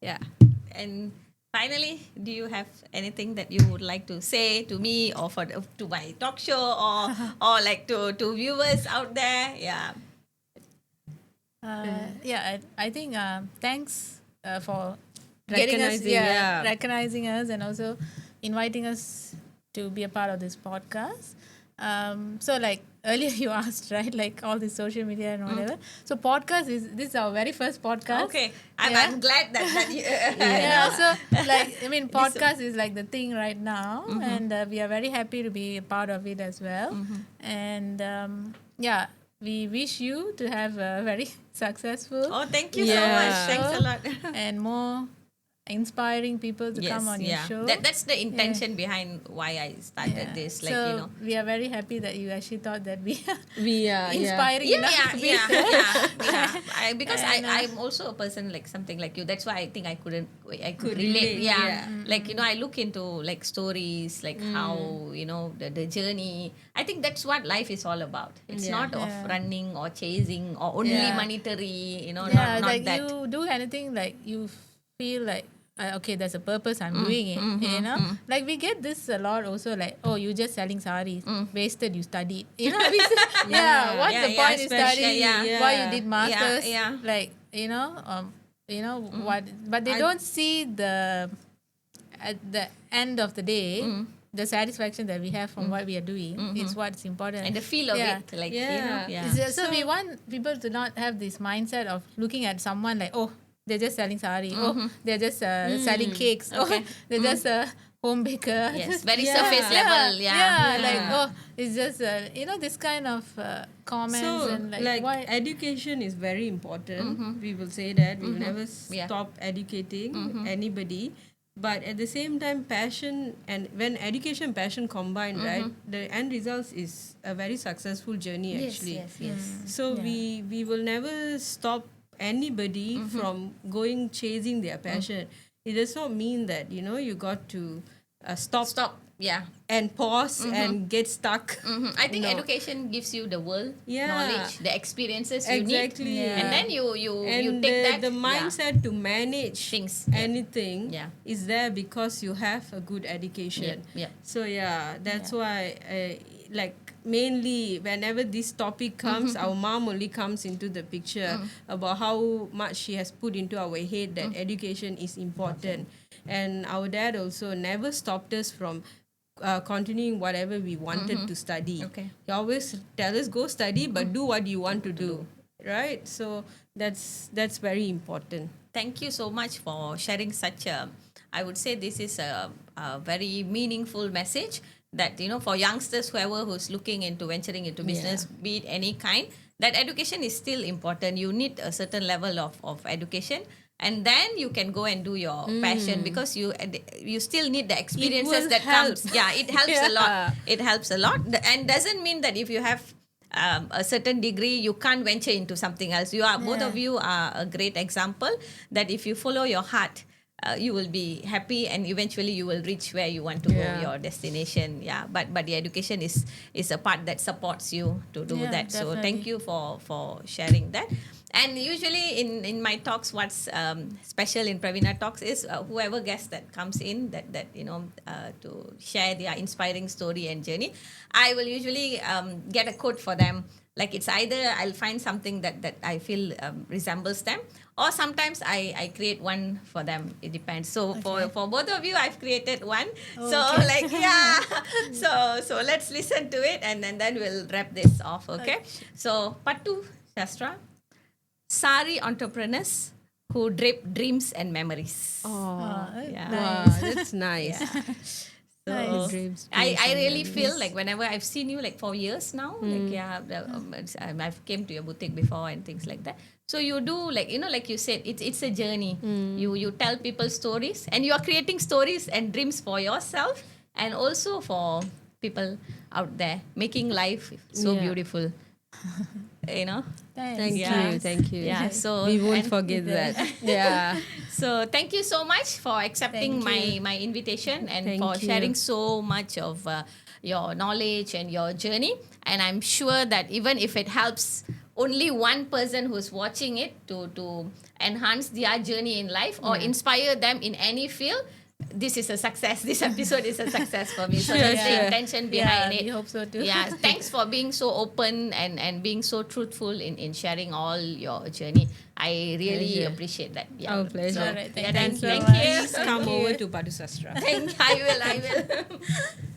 Yeah. And finally, do you have anything that you would like to say to me or to my talk show or like to viewers out there? Yeah. I think thanks for getting us, Recognizing, recognizing us and also inviting us to be a part of this podcast. So like earlier you asked, right, like all this social media and whatever. So podcast this is our very first podcast. Okay. I'm Yeah. I'm glad that you. Yeah, so like I mean podcast is like the thing right now and we are very happy to be a part of it as well. And we wish you to have a very successful Oh, thank you so Yeah. much. Thanks a lot. and more inspiring people to come on your show. That's the intention behind why I started Yeah. this. Like, so we are very happy that you actually thought that we are We are inspiring enough to be Because And, I'm also a person like something like you. That's why I think I could Could relate. relate, yeah. Like, I look into like stories, like how, the journey. I think that's what life is all about. It's Yeah. not of Yeah. running or chasing or only Yeah. monetary, yeah, not like that. you do anything like you feel like okay, there's a purpose I'm doing it. Like we get this a lot also. Like you just selling sarees, wasted. You studied. We say, what's the point in especially, studying? Why you did masters? yeah. Like what? But they don't see at the end of the day. The satisfaction that we have from what we are doing is what's important. And the feel of Yeah. it. Like, Yeah. So we want people to not have this mindset of looking at someone like, they're just selling sari. They're just selling cakes. Okay. They're just a home baker. Yes, very Yeah. surface level. Like, it's just, this kind of comments So, and like why? education is very important. We will say that we will never Yeah. stop educating anybody. But at the same time, passion and when education and passion combine, right, the end results is a very successful journey actually. Yes. So we will never stop anybody from going chasing their passion. It does not mean that you got to stop Yeah. and pause and get stuck. I think No. education gives you the world Yeah. knowledge, the experiences you need, Exactly. and then you And take that the mindset to manage Things, anything Yeah. is there because you have a good education. Yeah. So that's why like mainly whenever this topic comes, our mom only comes into the picture about how much she has put into our head that education is important. And our dad also never stopped us from continuing whatever we wanted to study. Okay. He always tell us go study, but do what you want to do, right? So that's very important. Thank you so much for sharing such a. I would say this is a very meaningful message that for youngsters, who's looking into venturing into business, be it any kind, that education is still important. You need a certain level of education. And then you can go and do your passion because you still need the experiences will that help. comes. Yeah, it helps a lot. Yeah. It helps a lot, and doesn't mean that if you have a certain degree you can't venture into something else. Both of you are a great example that if you follow your heart, you will be happy, and eventually you will reach where you want to go, Yeah. your destination. Yeah, but the education is a part that supports you to do Yeah, that. So thank definitely. you for sharing that. And usually in my talks, what's special in Pravina talks is whoever guest that comes in that to share their inspiring story and journey, I will usually get a quote for them. Like it's either I'll find something that I feel resembles them, or sometimes I create one for them. It depends. So for both of you, I've created one. So Okay. like yeah, so let's listen to it, and then we'll wrap this off. Okay. So part 2, Shastra. Saree entrepreneurs who drape dreams and memories. Oh, Yeah. wow, that's nice. So Nice. Dreams, I dreams and really memories. feel like whenever I've seen you like for years now, like I've came to your boutique before and things like that. So you do like like you said, it's a journey. You tell people stories, and you are creating stories and dreams for yourself and also for people out there, making life so Yeah. beautiful. you know. Thank Yeah. you, thank you. Yeah. So we won't and- forget that. Yeah. So thank you so much for accepting Thank my invitation and Thank for you. sharing so much of your knowledge and your journey. And I'm sure that even if it helps only one person who's watching it to enhance their journey in life or inspire them in any field, this is a success. This episode is a success for me. So Sure, that's the sure. intention behind it. We hope so too. Yeah, thanks for being so open and being so truthful in sharing all your journey. I really Pleasure. appreciate that. Yeah. Our pleasure. So, Alright, yeah, thank you so thank much. you. Please come over to Padu Sastra. I will.